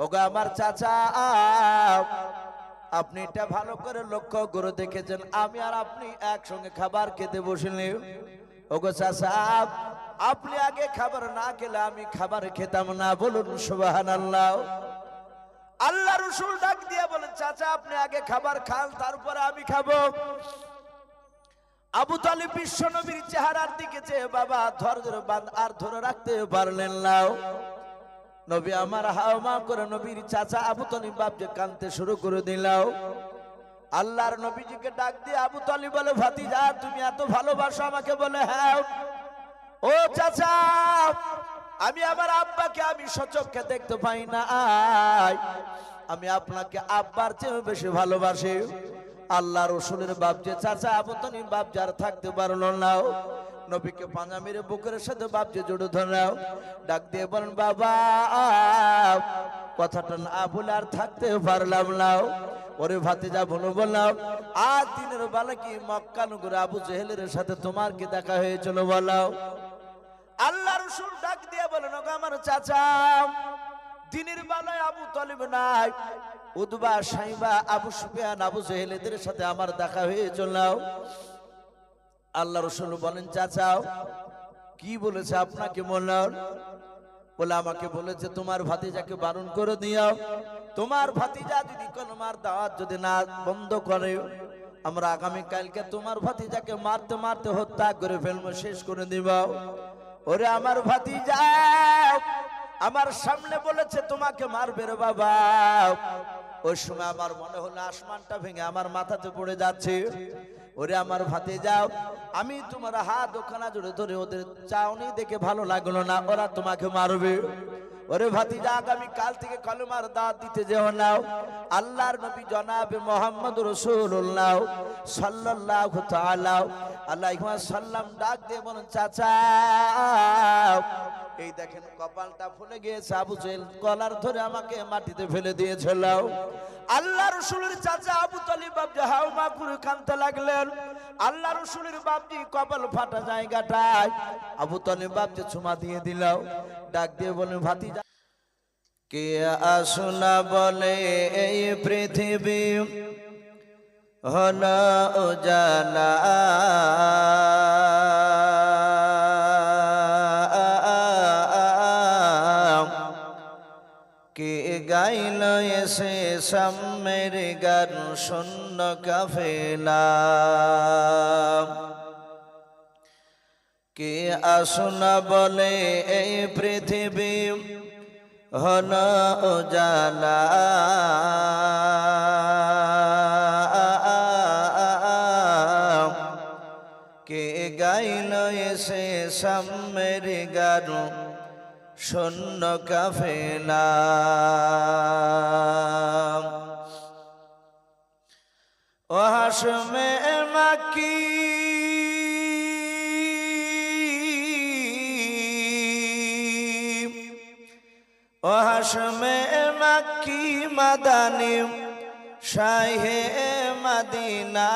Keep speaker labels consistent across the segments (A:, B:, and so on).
A: ওগো আমার চাচা, আপনি এটা ভালো করে লক্ষ্য করে দেখেছেন, আমি আর আপনি একসঙ্গে খাবার খেতে বসিনি। ওগো চাচা, আপনি আগে খাবার না খেলে আমি খাবার খেতাম না। বলুন সুবহানাল্লাহ। আল্লাহ রাসূল ডাক দিয়ে বলেন, চাচা আপনি আগে খাবার খান, তারপরে আমি খাবো। আবু তালিব বিশ্ব নবীর চেহারার দিকে চেয়ে বাবা ধৈর্যের বাঁধ আর ধরে রাখতে পারলেন না। নবী আমার হাওমা করে নবীর চাচা আবু তালিব বাপকে কাঁদতে শুরু করে দিলাও। আল্লাহর নবীজিকে ডাক দিয়ে আবু তালিব বলে, ভাতিজা তুমি এত ভালোবাসো আমাকে? বলে হ্যাঁ। ও চাচা, আমি আমার আব্বাকে আমি সচক্ষে দেখতে পাই না, আমি আপনাকে আব্বার চেয়ে বেশি ভালোবাসি। আল্লাহ রসুলের বাপ যে চাচা আবু তালিব বাপ যার থাকতে পারলো না, নবীকে পাঞ্জা মেরে বুকের সাথে বাপ যে জড়ে ধরাও, ডাক দিয়ে বলেন, বাবা কথাটা না বলে আর থাকতে পারলাম না। ওরে ভাতিজা বলো বললাম, আর দিনের বেলা কি মক্কা নগরে আবু জেহেলের সাথে তোমার কি দেখা হয়েছিল বলাও? আল্লাহ রসুল ডাক দিয়ে বলেন, ওগো আমার চাচা, দিনের বেলায় আবু তালিব নাই, উতবা সাইবা আবু সুফিয়ান আবু জেহেলেদের সাথে আমার দেখা হয়েছিল। আল্লাহ রসুল বলেন, চাচা কি বলেছে আপনাকে? বললেন, বলে আমাকে বলেছে তোমার ভাতিজাকে বারণ করে দিও, তোমার ভাতিজা যদি কোন মার দাওয়াত যদি না বন্ধ করে, আমরা আগামী কালকে তোমার ভাতিজাকে মারতে মারতে হত্যা করে ফেলবো, শেষ করে দিব। ওরে আমার ভাতিজা আমার সামনে বলেছে তোমাকে মারবে রে বাবা। ওই সময় আমার মনে হলো আসমানটা ভেঙে আমার মাথাতে পড়ে যাচ্ছে। ওরে আমার ভাতিজা, আমি তোমার হাত ওখানা জুড়ে ধরে ওদের চাউনি দেখে ভালো লাগলো না, ওরা তোমাকে মারবে। ওরে ভাতিজা, আগামী কাল থেকে কলেমার দাওয়াত দিতে যেও না। আল্লাহর নবী জনাবে মুহাম্মদ রাসূলুল্লাহ সাল্লাল্লাহু তাআলা আলাইহি ওয়াসাল্লাম ডাক দিয়ে বলেন, চাচা এই দেখেন কপালটা ফুলে গিয়েছে, আবু জেহেল কলার ধরে আমাকে মাটিতে ফেলে দিয়েছিল। আল্লাহ রাসূলের চাচা আবু তালিব বাপজি হাওমা করে কাঁদতে লাগলেন। আল্লাহ রাসূলের বাপজি কপাল ফাটা জায়গাটায় আবু তালিব বাপজি চুমা দিয়ে দিল। ডাক দিয়ে বলেন, ভাতিজা কে আসনা বলে এই পৃথিবী হলো উজালা, কে গাইল এসে সামের গান শূন্য কাফেলা, কে আসনা বলে এই পৃথিবী হলো উজালা, কে গাইল এসে সামের গান শূন্য কাফেলা। ও হাশমে মাকি ও হাশমে মাকি মাদানি শাহে মদিনা,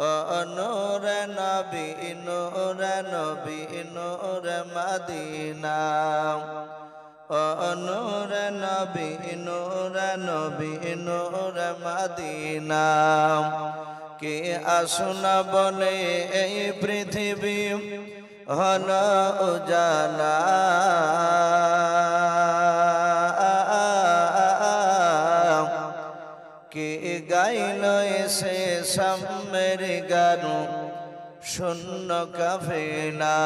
A: ও নূর নবী নূর নবী নূর মদিনা, ও নূর নবী নূর নবী নূর মদিনা, কে আসনা বলে এই পৃথিবী হলো উজালা, কে গাইল এসে সামের গান শূন্য কাফেলা।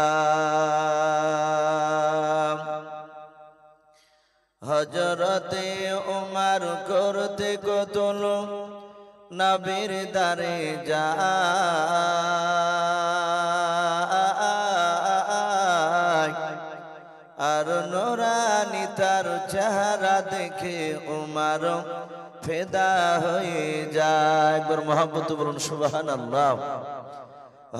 A: হযরতে ওমর করতে কতল নবীর দারে যায়, আর নূরানী তার চেহারা দেখে ওমর ফেদা হয়ে যায়। একবার মহব্বত বলুন সুবহানাল্লাহ।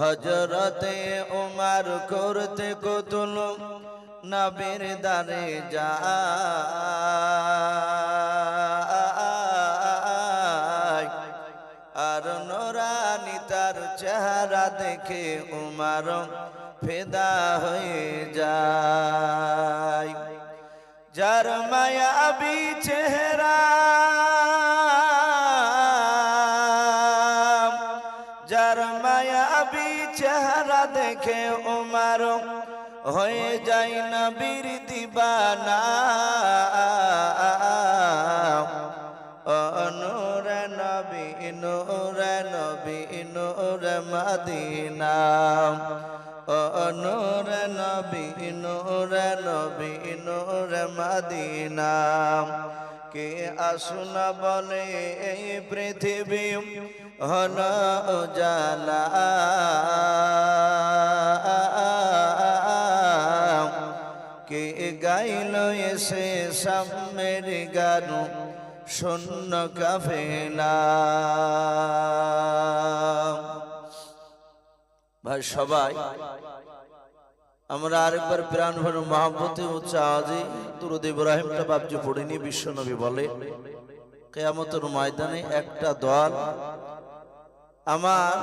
A: হযরতে ওমর করতে কতল নবীর দারে যায়, আর নূরানী তার চেহারা দেখে ওমর ফেদা হয়ে যায়। যার মায়াবী চেহারা, যার মায়াবী চেহারা দেখে ওমর হয়ে যায় নবীর দিবানা। নূরে নবী নূরে নবী নূরে মদিনা, নূরে নবী নূরে নবী নূরে মদিনা। কে আসুন বলে এই পৃথিবী হলো উজালা, কে গাইল এসে সামের গান শূন্য কাফেলা। ভাই সবাই আমরা আরেকবার প্রাণ ভরে মহব্বতে উচ্চ আওয়াজে দুরূদ ইব্রাহিমটা বাপজি পড়িনি। বিশ্বনবী বলে কিয়ামতের ময়দানে একটা দল আমার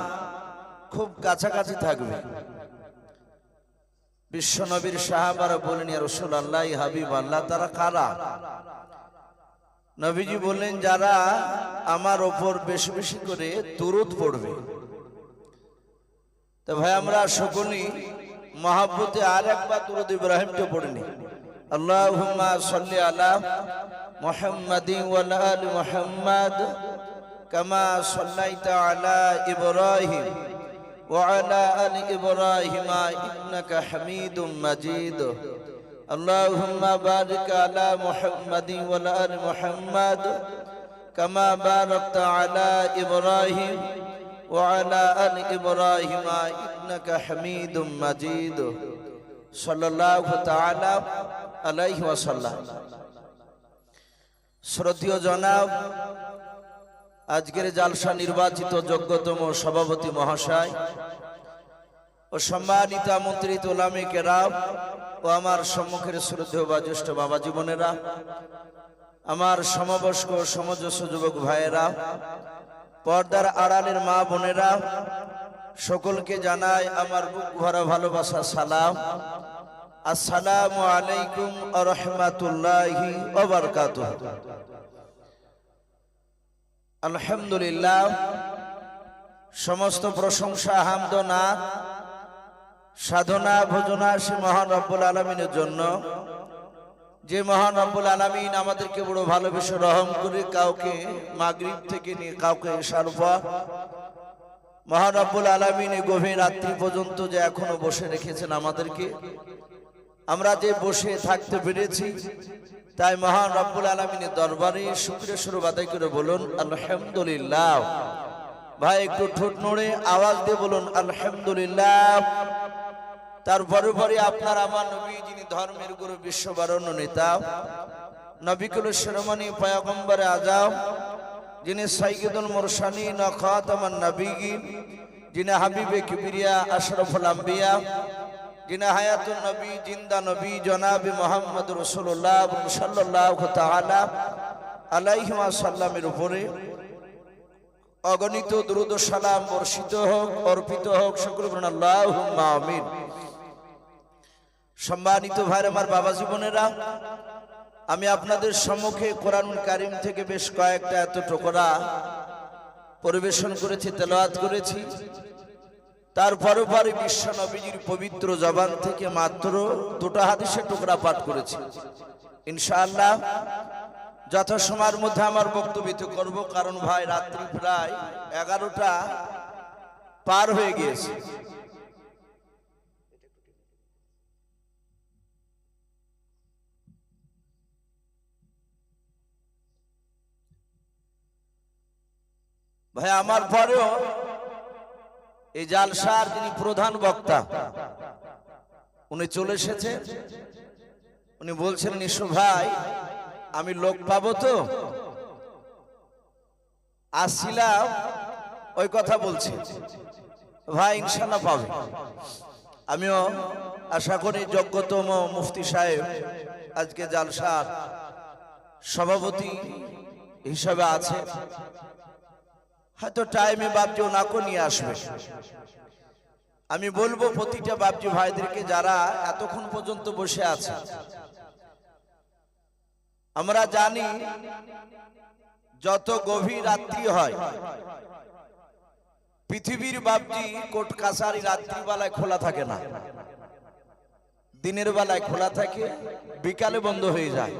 A: খুব কাছাকাছি থাকবে। বিশ্বনবীর সাহাবারা বলেন ইয়া রাসূলুল্লাহ হাবিব আল্লাহ, তারা কারা? নবীজি বললেন যারা আমার ওপর বেশি বেশি করে দুরূদ পড়বে। তো ভাই আমরা সকলেই মহব্বতে আর একবার দুরূদ ইব্রাহিমকে পড়িনি। আল্লাহুম্মা সাল্লি আলা মুহাম্মাদিন ওয়া আলা আলি মুহাম্মাদ কামা সাল্লাইতা আলা ইব্রাহিম ওয়া আলা আলি ইব্রাহিম ইন্নাকা হামিদুম মাজিদ। আল্লাহুম্মা বারিক আলা মুহাম্মাদিন ওয়া আলা আলি মুহাম্মাদ কামা বারাকতা আলা ইব্রাহিম ওয়া আলা আলি ইব্রাহিম ইন্নাকা হামিদুম মাজিদ। সাল্লাল্লাহু তাআলা আলাইহি ওয়াসাল্লাম। শ্রদ্ধেয় জনাব, আজকের জালসা নির্বাচিত যোগ্যতম সভাপতি মহাশয় ও সম্মানিত আমন্ত্রিত উলামে কেরাম ও আমার সম্মুখের শ্রদ্ধেয় বা জ্যেষ্ঠ বাবা জীবনেরা, আমার সমবয়স্ক সমজস্ব যুবক ভাইয়েরা, পর্দার আড়ালের মা বোনেরা, সকলকে জানাই আমার বুক ভরা ভালোবাসা সালাম। আসসালামু আলাইকুম ওয়া রাহমাতুল্লাহি ওয়া বারাকাতুহু। আলহামদুলিল্লাহ, সমস্ত প্রশংসা হামদ ও নাত সাধনা ভোজনা সে মহান রব্বুল আলামিনের জন্য, যে মহান রব্বুল আলামিন আমাদেরকে বড় ভালোবেসে রহম করে কাউকে মাগরিব থেকে নিয়ে কাউকে এশার পর মহান রব্বুল আলামিন গভীর রাত্রি পর্যন্ত যে এখনো বসে রেখেছেন আমাদেরকে, আমরা যে বসে থাকতে পেরেছি তাই মহান রব্বুল আলামিনের দরবারে শুকরিয়া স্বরূপ আদায় করে বলুন আলহামদুলিল্লাহ। ভাই একটু ঠোঁট নড়ে আওয়াজ দিয়ে বলুন আলহামদুলিল্লাহ। তারপরে পরে আপনার আমার নবী, যিনি ধর্মের গুরু, বিশ্ববরণ্য নেতা, নবিকুল শিরোমণি পয়গম্বরে আজম, যিনি সাইয়্যিদুল মুরসালিন ও খাতামুন নবিয়্যিন, যিনি হাবিবে কিবরিয়া আশরাফুল আম্বিয়া, যিনি হায়াতুন নবী, জিন্দা নবী জনাবে মুহাম্মদ রাসূলুল্লাহ সাল্লাল্লাহু তাআলা আলাইহি ওয়াসাল্লামের উপরে অগণিত দুরূদ ও সালাম বর্ষিত হোক, অর্পিত হোক। সকলে বলুন আল্লাহুম্মা আমিন। সম্মানিত ভাই আমার বাবা জীবনেরা, আমি আপনাদের সম্মুখে কোরআনুল কারীম থেকে বেশ কয়েকটা এত টুকরা পরিবেশন করেছি, তেলাওয়াত করেছি। তারপরে পরে বিশ্ব নবীজির পবিত্র জবান থেকে মাত্র দুটো হাদিসের টুকরা পাঠ করেছি। ইনশাআল্লাহ যথাসময়ের মধ্যে আমার বক্তব্য করব, কারণ ভাই রাত্রি প্রায় 11টা পার হয়ে গিয়েছে। ভাই আমার পরেও এই জালসার যিনি প্রধান বক্তা উনি চলে এসেছে। উনি বলছেন নিশো ভাই আমি লোক পাবো তো, আসছিলাম ওই কথা বলছি। ভাই ইনশাআল্লাহ পাবে। আমিও আশা করি যোগ্যতম মুফতি সাহেব আজকে জালসার সভাপতি হিসাবে আছে, হয়তো টাইমে বাপজি ওনাকে নিয়ে আসবে। আমি বলবো প্রতিটা বাপজি ভাইদেরকে যারা এতক্ষণ পর্যন্ত বসে আছে, আমরা জানি যত গভীর রাত্রি হয় পৃথিবীর বাবজি কোর্ট কাছারি রাত্রিবেলায় খোলা থাকে না, দিনের বেলায় খোলা থাকে, বিকালে বন্ধ হয়ে যায়।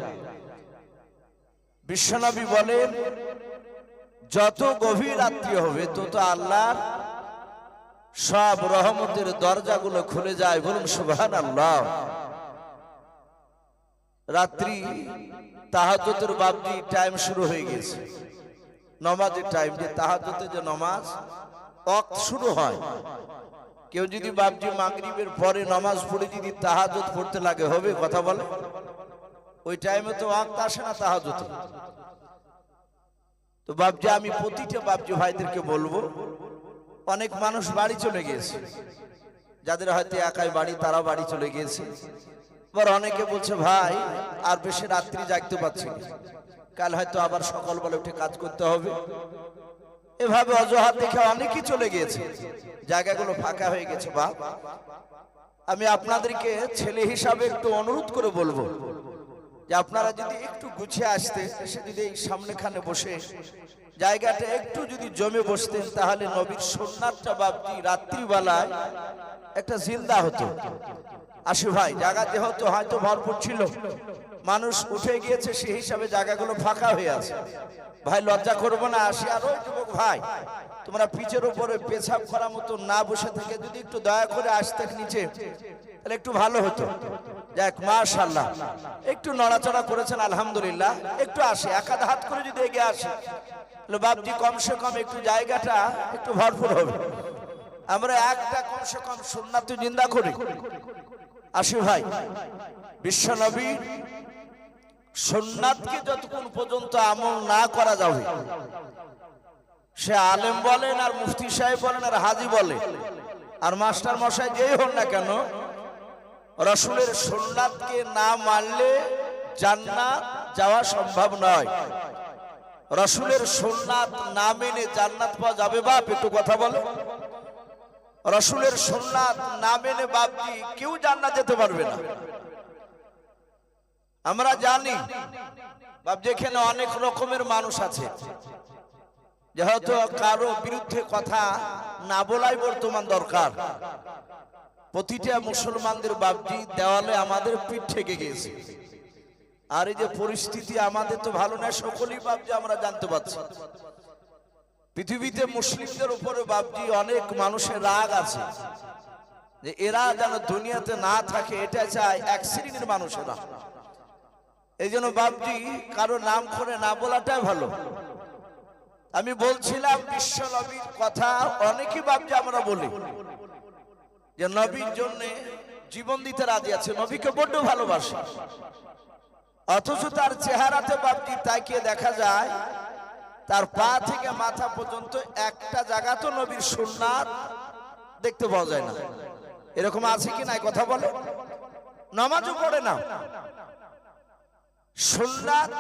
A: বিশ্বনবী বলেন যত গভীর রাত্রি হবে তত আল্লাহর সব রহমতের দরজাগুলো খুলে যায়। বলুন সুবহানাল্লাহ। রাত্রি তাহাজ্জুদের বাবজি টাইম শুরু হয়ে গেছে, নামাজের টাইম, যে তাহাজ্জুদে যে নামাজ ওয়াক্ত শুরু হয়। কেউ যদি বাবজি মাগরিবের পরে নামাজ পড়ে যদি তাহাজ্জুদ পড়তে লাগে, হবে? কথা বলে। ওই টাইমে তো ওয়াক্ত আসে না তাহাজ্জুদে। তো বাবজি আমি প্রতিটা বাবজি ভাইদেরকে বলবো, অনেক মানুষ বাড়ি চলে গিয়েছে, যাদের হয়তো একাই বাড়ি তারা বাড়ি চলে গিয়েছে। আবার অনেকে বলছে ভাই আর বেশি রাত্রি জাগতে পারছি না, কাল হয়তো আবার সকালবেলা উঠে কাজ করতে হবে। এভাবে অজুহাত দেখে অনেকেই চলে গিয়েছে, জায়গাগুলো ফাঁকা হয়ে গেছে। বাপ, আমি আপনাদেরকে ছেলে হিসাবে একটু অনুরোধ করে বলবো যে আপনারা যদি একটু গুছিয়ে আসতে, এসে যদি এই সামনেখানে বসে জায়গাটা একটু যদি জমে বসতেন, তাহলে নবীর সুন্নাতটা বাবজি রাত্রিবেলায় একটা জিন্দা হতো। আসে ভাই, জায়গা যেহেতু হয়তো ভরপুর ছিল, মানুষ উঠে গিয়েছে, সেই হিসাবে জায়গাগুলো ফাঁকা হয়ে আছে। ভাই লজ্জা করবো না, আসি। আর ওই যুবক ভাই, তোমরা পিচের উপরে পেছাব করার মতো না বসে থেকে যদি একটু দয়া করে আসতে নিচে, তাহলে একটু ভালো হতো। যাক, মাশাআল্লাহ, একটু নড়াচড়া করেছেন, আলহামদুলিল্লাহ। একটু আসে, এক আধ হাত করে যদি এগিয়ে আসে, তাহলে বাবজি কমসে কম একটু জায়গাটা একটু ভরপুর হবে। আমরা একটা কমসে কম সুন্নাত জিন্দা করি। আসি ভাই, বিশ্বনবী সুন্নাতকে যতক্ষণ পর্যন্ত আমল না করা যাবে, সে আলেম বলেন আর মুফতি সাহেব বলেন আর হাজি বলে আর মাস্টার মশাই যেই হন না কেন, রাসূলের সুন্নাতকে না মানলে জান্নাত যাওয়া সম্ভব নয়। রাসূলের সুন্নাত না মেনে জান্নাত পাওয়া যাবে? বাপ একটু কথা বলো। রাসূলের সুন্নাত না মেনে বাপজি কেউ জান্নাত যেতে পারবে না। আমরা জানি বাপজি এখানে অনেক রকমের মানুষ আছে, যেহেতু কারো বিরুদ্ধে কথা না বলাই বর্তমান দরকার। প্রতিটা মুসলমানদের বাপজি দেওয়ালে আমাদের পিঠ থেকে গিয়েছে, আর এই যে পরিস্থিতি আমাদের তো ভালো না, সকলেই বাপজি আমরা জানতে পারছি। পৃথিবীতে মুসলিমদের উপরে বাপজি অনেক মানুষের রাগ আছে যে এরা যেন দুনিয়াতে না থাকে, এটা চায় এক শ্রেণীর মানুষেরা। এই জন্য বাপজি কারো নাম করে না বলাটাই ভালো। আমি বলছিলাম বিশ্ব নবীর কথা অনেকই বাপজি আমরা বলি যে নবীর জন্য জীবন দিতে রাজি আছে, নবীকে বড্ড ভালোবাসে, অথচ তার চেহারাতে বাপজি তাকিয়ে দেখা যায় তার পা থেকে মাথা পর্যন্ত একটা জায়গা তো নবীর সুন্নাত দেখতে পাওয়া যায় না। এরকম আছে কি নাই? কথা বলে। নামাজও পড়ে না। সুন্নাত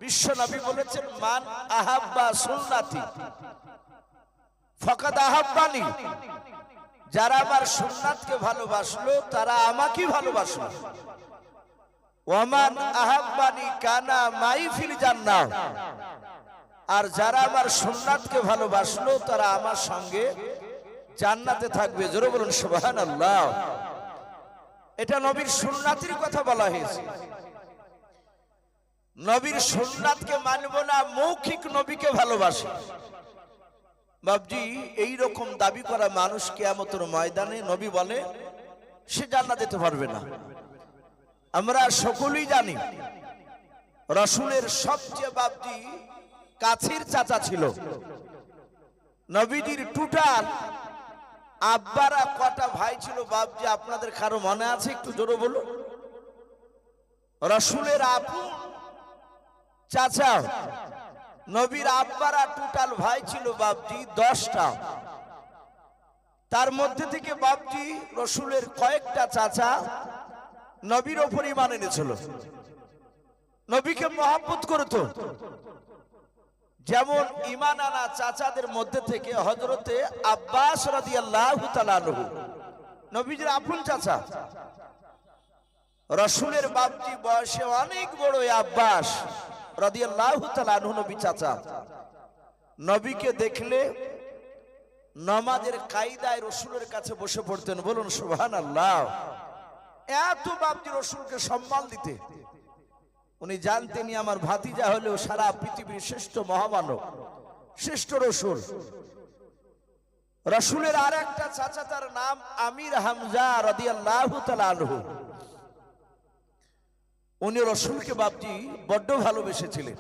A: বিশ্ব নবী বলেছেন মান আহাব্বা সুন্নাতি ফাকাদ আহাব্বানি, যারা আমার সুন্নাতকে ভালোবাসলো তারা আমাকে ভালোবাসলো। ওয়ামান আহাব্বানি কানা মাই ফিল জান্নাহ, আর যারা আমার সুন্নাতকে ভালোবাসলো তারা আমার সঙ্গে জান্নাতে থাকবে। জোরে বলুন সুবহানাল্লাহ। এটা নবীর সুন্নাতের কথা বলা হয়েছে। নবীর সুন্নাতকে মানব না, মৌখিক নবীকে ভালোবাসে। বাবজি এই রকম দাবি করা মানুষ কিয়ামতের ময়দানে নবী বলে সে জান্নাতে যেতে পারবে না। আমরা সকলেই জানি রাসূলের সবচেয়ে বাবজি কাছের চাচা ছিল। নবীজির টোটাল আব্বারা কটা ভাই ছিল বাবজি? আপনাদের কারো মনে আছে? একটু জোরে বলুন। রাসূলের আপন চাচা নবীর আব্বারা টোটাল ভাই ছিল বাবজি 10টা। তার মধ্যে থেকে বাবজি রাসূলের কয়েকটা চাচা নবীর উপর ঈমান এনেছিল, নবীকে মহব্বত করত। যেমন ঈমান আনা চাচাদের মধ্যে থেকে হযরতে আব্বাস রাদিয়াল্লাহু তাআলা আনহু, নবীজির আপন চাচা। রসুলের বাপজি বয়সে অনেক বড় আব্বাস রাদিয়াল্লাহু তাআলা আনহু নবী চাচা, নবীকে দেখলে নামাজের কায়দায় রসুলের কাছে বসে পড়তেন। বলুন সুবহানাল্লাহ। এত বাপজি রসুলকে সম্মান দিতে। উনি জানতেন আমার ভাতিজা হলেও সারা পৃথিবীর শ্রেষ্ঠ মহামানব, শ্রেষ্ঠ রসুল। রসুলের আর একটা চাচা, তার নাম আমির হামজা রাদিয়াল্লাহু তাআলা আনহু। উনি রসুলকে বাপজি বড্ড ভালোবেসেছিলেন।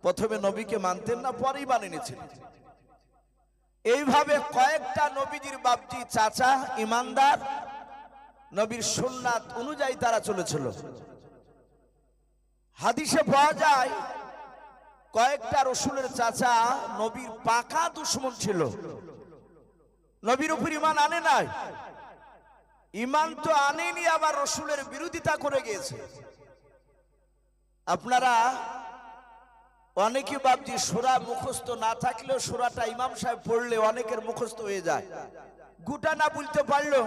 A: প্রথমে নবীকে মানতেন না, পরেই মানে নিয়েছিলেন। এইভাবে কয়েকটা নবীজির বাপজি চাচা ইমানদার, নবীর সুন্নাত অনুযায়ী তারা চলেছিল। হাদিসে পাওয়া যায় কয়েকটা রসুলের চাচা নবীর পাকা দুশমন ছিল, নবীর উপর ইমান আনে নাই। ইমান তো আনেনি, আবার রসুলের বিরোধিতা করে গিয়েছে। আপনারা অনেকে বাপজি সূরা মুখস্থ না থাকলেও সূরাটা ইমাম সাহেব পড়লে অনেকের মুখস্থ হয়ে যায়। গোটা না বলতে পারলো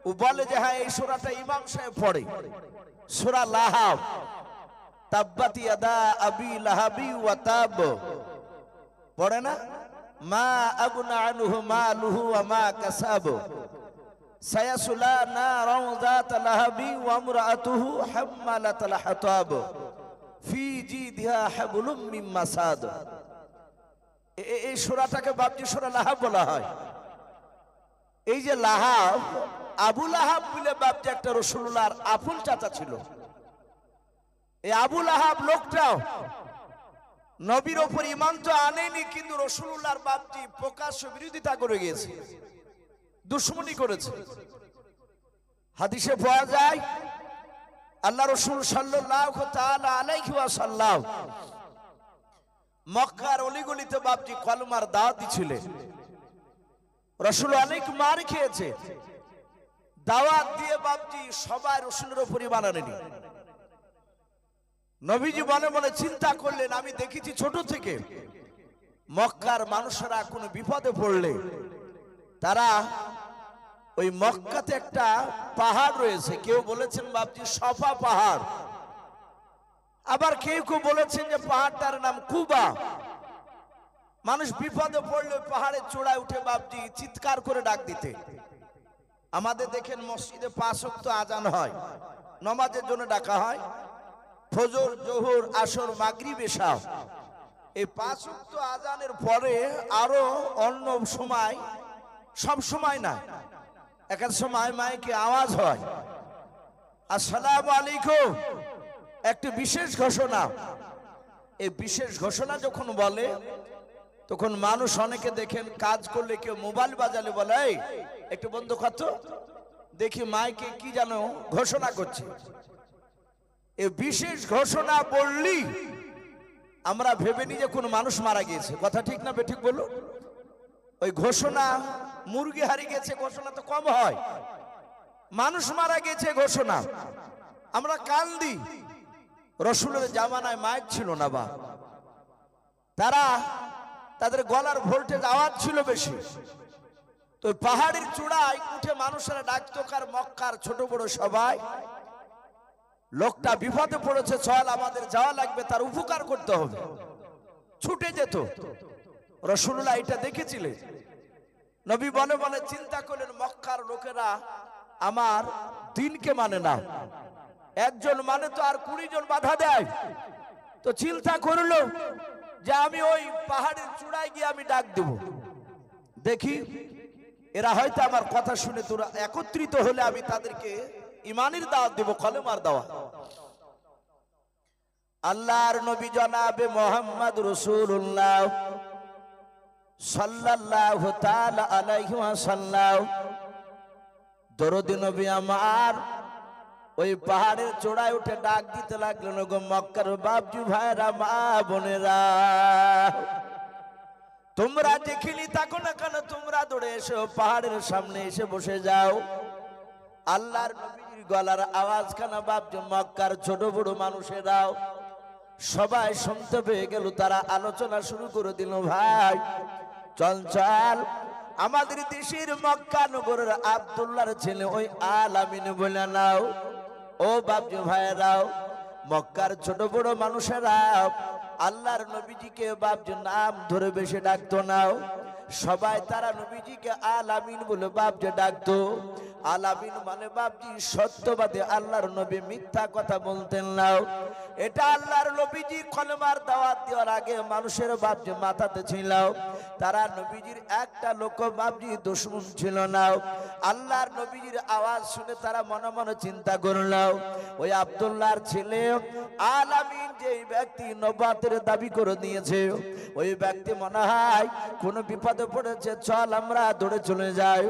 A: ও বলে যে হ্যাঁ এই সূরাটা ইমাম সাহেব পড়ে। সূরা লাহাব, তাব্বাত ইয়াদা আবি লাহাবি ওয়া তাব, পড়ে না? মা আগনা আনহু মালুহু ওয়া মা কাসাব, সায়াসলা নারান যাত লাহাবি ওয়া ইমরাতুহু হাম্মালাতাল হাতাব, ফি জিদিহা হাবলুম মিন মাসাদ। এই সূরাটাকে বাপজি সূরা লাহাব বলা হয়। এই যে লাহাব, আবু লাহাব বলে বাপজি একটা রাসূলুল্লাহর আপন চাচা ছিল। এই আবু লাহাব লোকটাও নবীর উপর ঈমান তো আনেনি, কিন্তু রাসূলুল্লাহর বাপজি প্রকাশ্য বিরোধিতা করে গিয়েছে, দুশমনি করেছে। হাদিসে পাওয়া যায় আল্লাহ রাসূল সাল্লাল্লাহু তাআলা আলাইহি ওয়াসাল্লাম মক্কার অলিগলিতে বাপজি কলমার দাওয়াত দিছিলেন। রাসূল অনেক মার খেয়েছে, দাওয়াত দিয়ে বাপজি সবাই রাসূলের উপর ঈমান আনেনি। নবীজি মনে মনে চিন্তা করলেন, আমি দেখেছি ছোট থেকে মক্কার মানুষেরা কোনো বিপদে পড়লে তারা ওই মক্কাতে একটা পাহাড় রয়েছে, কেউ বলেছেন বাপজি সফা পাহাড়, আবার কেউ কেউ বলেছেন যে পাহাড়টার নাম কুবা। মানুষ বিপদে পড়লে ওই পাহাড়ের চূড়ায় উঠে বাপজি চিৎকার করে ডাক দিতে। আমাদের দেখেন মসজিদে 5 ওয়াক্ত আজান হয়, নামাজের জন্য ডাকা হয়, ফজর, জোহর, আসর, মাগরিব, এশা। এই 5 ওয়াক্ত আজানের পরে আরো অন্য সময়, সব সময় না, এক এক সময় মাইকে আওয়াজ হয় আসসালামু আলাইকুম, একটি বিশেষ ঘোষণা। এই বিশেষ ঘোষণা যখন বলে তখন মানুষ অনেকে দেখেন কাজ করলে কেউ মোবাইল বাজালে বলে এই একটু বন্ধ কর তো, দেখি মাইকে কি যেন ঘোষণা করছে। এই বিশেষ ঘোষণা বললি আমরা ভেবে নিই যে কোন মানুষ মারা গিয়েছে। কথা ঠিক না বেঠিক বলো? ওই ঘোষণা, মুরগি হারিয়ে গেছে ঘোষণা তো কম হয়, মানুষ মারা গেছে ঘোষণা আমরা কান্দি। রসুলের জামানায় মাইক ছিল না, বা তারা তাদের গলার ভোল্টেজ আওয়াজ ছিল বেশি। তো পাহাড়ের চূড়ায় উঠে মানুষেরা ডাকতো, কার মক্কার ছোট বড় সবাই, লোকটা বিপদে পড়েছে, চল আমাদের যাওয়া লাগবে, তার উপকার করতে হবে, ছুটে যেত। রাসূলুল্লাহ এটা দেখেছিলেন। নবী বলে বলে চিন্তা করলেন মক্কার লোকেরা আমার দিনকে মানে না, একজন মানে তো আর 20 জন বাধা দেয়। তো চিন্তা করলো যে আমি ওই পাহাড়ের চূড়ায় গিয়ে আমি ডাক দেব, দেখি এরা হয়তো আমার কথা শুনে তোরা একত্রিত হলে আমি তাদেরকে ইমানের দাওয়াত দেব, কলেমার দাওয়াত। আল্লাহর নবী জনাবে মুহাম্মদ রাসূলুল্লাহ সাল্লাল্লাহু তাআলা আলাইহি ওয়াসাল্লাম দরুদ নবী আমার ওই পাহাড়ের চূড়ায় উঠে ডাক দিতে লাগলেন, গো মক্কার বাপজি ভাইরা, মা বোনেরা, তোমরা যেখানে থাকো না কেন তোমরা দৌড়ে এসো, পাহাড়ের সামনে এসে বসে যাও। আল্লাহর নবীর গলার আওয়াজ খানা বাপজি মক্কার ছোট বড় মানুষেরাও সবাই শুনতে পেয়ে গেল। তারা আলোচনা শুরু করে দিল, ভাই চল চল আমাদের দেশের মক্কা নগরের আব্দুল্লাহর ছেলে ওই আল আমিন বলে নাও। ও বাপজি ভাইরাও, মক্কার ছোট বড় মানুষেরা আল্লাহর নবীজিকে বাপজি নাম ধরে বেশি ডাকতো না। সবাই তারা নবীজিকে আল আমিন বলে বাপজি ডাকতো। আল আমিন মানে বাপজি সত্যবাদী, আল্লাহর নবী মিথ্যা কথা বলতেন না। এটা আল্লাহর নবীজি কলেমার দাওয়াত দেওয়ার আগে মানুষের বাপজি মাথাতে ছিল। তারা নবীজির একটা লোক বাপজি দুশমন ছিল না। আল্লাহর নবীজির আওয়াজ শুনে তারা মনে মনে চিন্তা করল, ওই আব্দুল্লাহর ছেলে আল আমিন যে ব্যক্তি নবুয়তের দাবি করে নিয়েছে, ওই ব্যক্তি মনে হয় কোন বিপদে পড়েছে, চল আমরা দৌড়ে চলে যাই।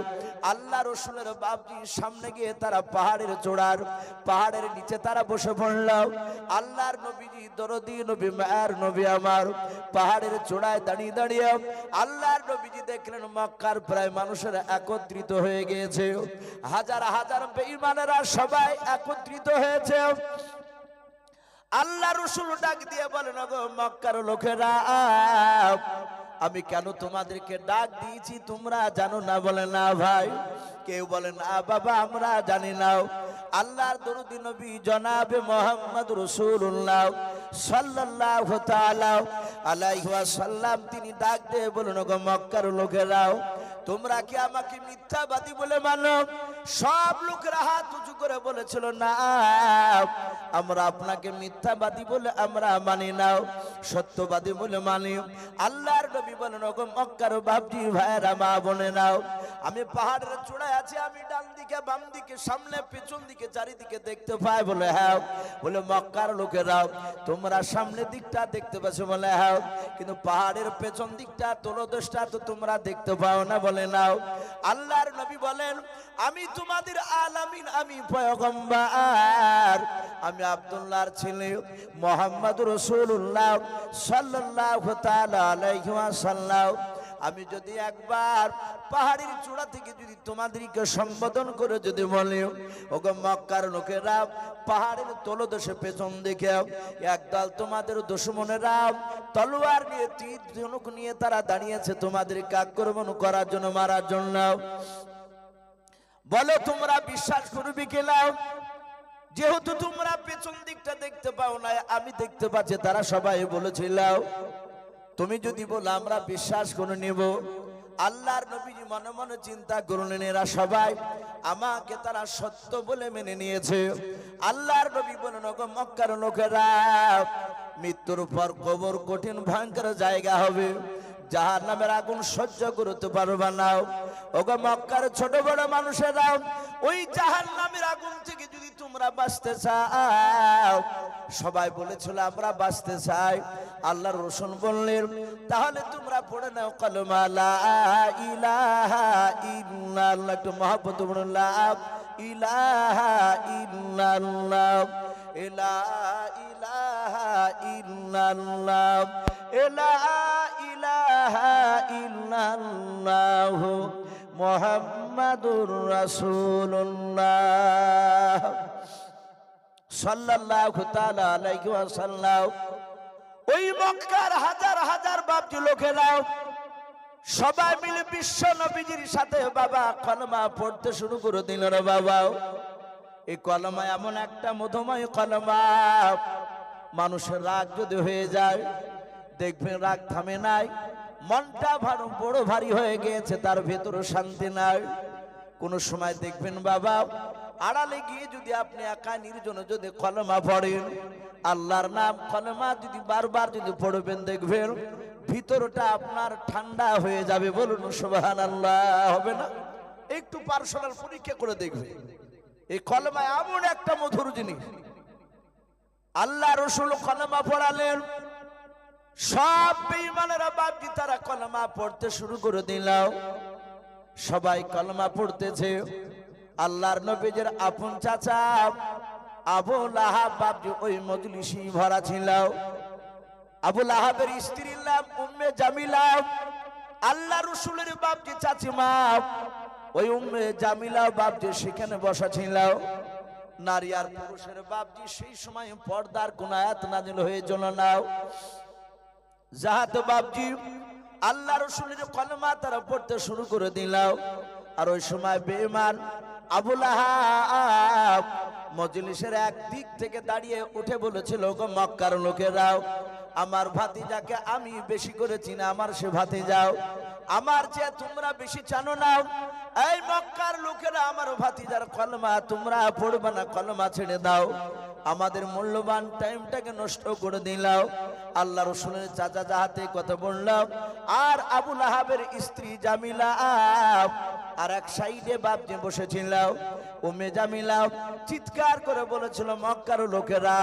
A: আল্লাহ রসুলের বাপজি সামনে গিয়ে তারা পাহাড়ের নিচে তারা বসে পড়ল। আল্লাহর নবীজি দরদি নবী, মায়ের নবী আমার পাহাড়ের চূড়ায় দাঁড়িয়ে দাঁড়িয়ে আল্লাহর নবীজি দেখলেন মক্কার প্রায় মানুষেরা একত্রিত হয়ে গিয়েছে। হাজার হাজার বেঈমানেরা সবাই একত্রিত হয়েছে। আল্লাহ রসুল ডাক দিয়ে বলেন, গো মক্কার লোকেরা, আমি কেন তোমাদেরকে ডাক দিয়েছি তোমরা জানো না? বলে না ভাই। কেউ বলে না বাবা আমরা জানি না। আল্লাহর দরুদি নবী জনাবে মুহাম্মদ রাসূলুল্লাহ সাল্লাল্লাহু তাআলা আলাইহি ওয়াসাল্লাম তিনি ডাক দিয়ে বলেন, গো মক্কার লোকেরাও, তোমরা কি আমাকে মিথ্যাবাদী বলে মানো? সব লোকেরা হাত উঁচু করে বলেছিল, না আমরা আপনাকে মিথ্যাবাদী বলে আমরা মানি না, সত্যবাদী বলে মানি। আল্লাহর নবী বলেন, ওগো মক্কার বাপজি ভাইরা মা বনে নাও, আমি পাহাড়ের চূড়ায় আছি, আমি ডান দিকে বাম দিকে সামনে পেছন দিকে চারিদিকে দেখতে পাই। বলে হ্যাঁ। বলে মক্কার লোকেরাও, তোমরা সামনের দিকটা দেখতে পাচ্ছ? বলে হ্যাঁ। কিন্তু পাহাড়ের পেছন দিকটা তলদেশটা তো তোমরা দেখতে পাও না? বলে নাও। আল্লাহর নবী বলেন, আমি তোমাদের আল আমিন, আমি পয়গম্বর, আমি আব্দুল্লাহর ছেলে মুহাম্মদ রাসূলুল্লাহ সাল্লাল্লাহু তাআলা আলাইহি ওয়াসাল্লাম। আমি যদি একবার পাহাড়ের চূড়া থেকে যদি তোমাদেরকে সম্বোধন করে যদি বলি, ওগো মক্কার লোকেরা, পাহাড়ের তলদেশে পেছন দিকে একদল তোমাদের দুশমনেরা তলোয়ার নিয়ে তীর ধনুক নিয়ে তারা দাঁড়িয়েছে তোমাদেরকে আক্রমণ করার জন্য, মারার জন্য। বলো তোমরা বিশ্বাস করবে কিনা? যেহেতু তোমরা পেছন দিকটা দেখতে পাও না, আমি দেখতে পাচ্ছি। তারা সবাই বলেছিল, তুমি যদি বলো আমরা বিশ্বাস করে নেব। আল্লাহর নবীজি মনে মনে চিন্তা করলেন, এরা সবাই আমাকে তারা সত্য বলে মেনে নিয়েছে। আল্লাহর নবী বলেন, ওগো মক্কার লোকেরা, মৃত্যুর পর কবর কঠিন ভয়ঙ্কর জায়গা হবে, জাহান্নামের আগুন সহ্য করতে পারবে না। ওগো মক্কার ছোট বড় মানুষেরা, ওই জাহান্নামের আগুন থেকে যদি তোমরা বাঁচতে চাও, সবাই বলেছিল আমরা বাঁচতে চাই। আল্লাহর রাসূল বললেন, তাহলে তোমরা পড়ে নাও কালেমা লা ইলাহা ইল্লাল্লাহ। একটু মহব্বত বলুন, লা ইলাহা ইল্লাল্লাহ, লা ইলাহা ইল্লাল্লাহ, লা ইলাহা ইল্লাল্লাহ মুহাম্মাদুর রাসূলুল্লাহ সাল্লাল্লাহু তাআলা আলাইহি ওয়াসাল্লাম। ওই মক্কার হাজার হাজার বাপজি লোকেরা সবাই মিলে বিশ্ব নবীজির সাথে বাবা কলমা পড়তে শুরু করে দিল। রে বাবা, এই কলমা এমন একটা মধুময় কলমা, মানুষের রাগ যদি হয়ে যায়, দেখবেন রাগ থামে নাই, মনটা বড় ভারী হয়ে গিয়েছে, তার ভেতরে শান্তি নাই। কোন সময় দেখবেন বাবা, আড়ালে গিয়ে যদি আপনি একা নির্জনে যদি কলমা পড়েন, আল্লাহর নাম কলমা যদি বারবার যদি পড়বেন, দেখবেন ভিতরটা আপনার ঠান্ডা হয়ে যাবে। বলুন সুবহানাল্লাহ। হবে না? একটু পার্সোনাল পরীক্ষা করে দেখবেন। এই কলমা এমন একটা মধুর জিনিস। আল্লাহ রাসূল কলমা পড়ালেন, সব বেঈমানেরা বাপজি তারা কলমা পড়তে শুরু করে দিল। সবাই কলমা পড়তেছে। আল্লাহর নবীর আপন চাচা আবু লাহাব বাপজি ওই মজলিসে ভরা ছিল। আবু লাহাবের স্ত্রীর নাম উম্মে জামিলা। আল্লাহ রাসূলের বাপজি চাচিমা ওই উম্মে জামিলা বাপজি সেখানে বসা ছিল। নারী আর পুরুষের বাপজি সেই সময় পর্দার কোন আয়াত নাযিল হয়েছিল না। যাহাতে বাপজি আল্লাহ রাসূলের কলমা তারা পড়তে শুরু করে দিল। আর ওই সময় বেঈমান আবু লাহাব মজলিসের এক দিক থেকে দাঁড়িয়ে উঠে বলেছিল, গো মক্কার লোকেরাও, আমার ভাতিজাকে আমি বেশি করে চিনি, আমার সে ভাতিজাও আমার চেয়ে তোমরা বেশি জানো না। এই মক্কার লোকেরা, আমার ভাতিজার কলমা তোমরা পড়বে না, কলমা ছেড়ে দাও, আমাদের মূল্যবান টাইমটাকে নষ্ট করে দিলাও। আল্লাহ রসুলের চাচা যাহাতে কথা বললাম, আর আবু লাহাবের স্ত্রী জামিলা আর এক সাইডে বাপজি বসেছিল, উম্মে জামিলা চিৎকার করে বলেছিল, মক্কার লোকেরা,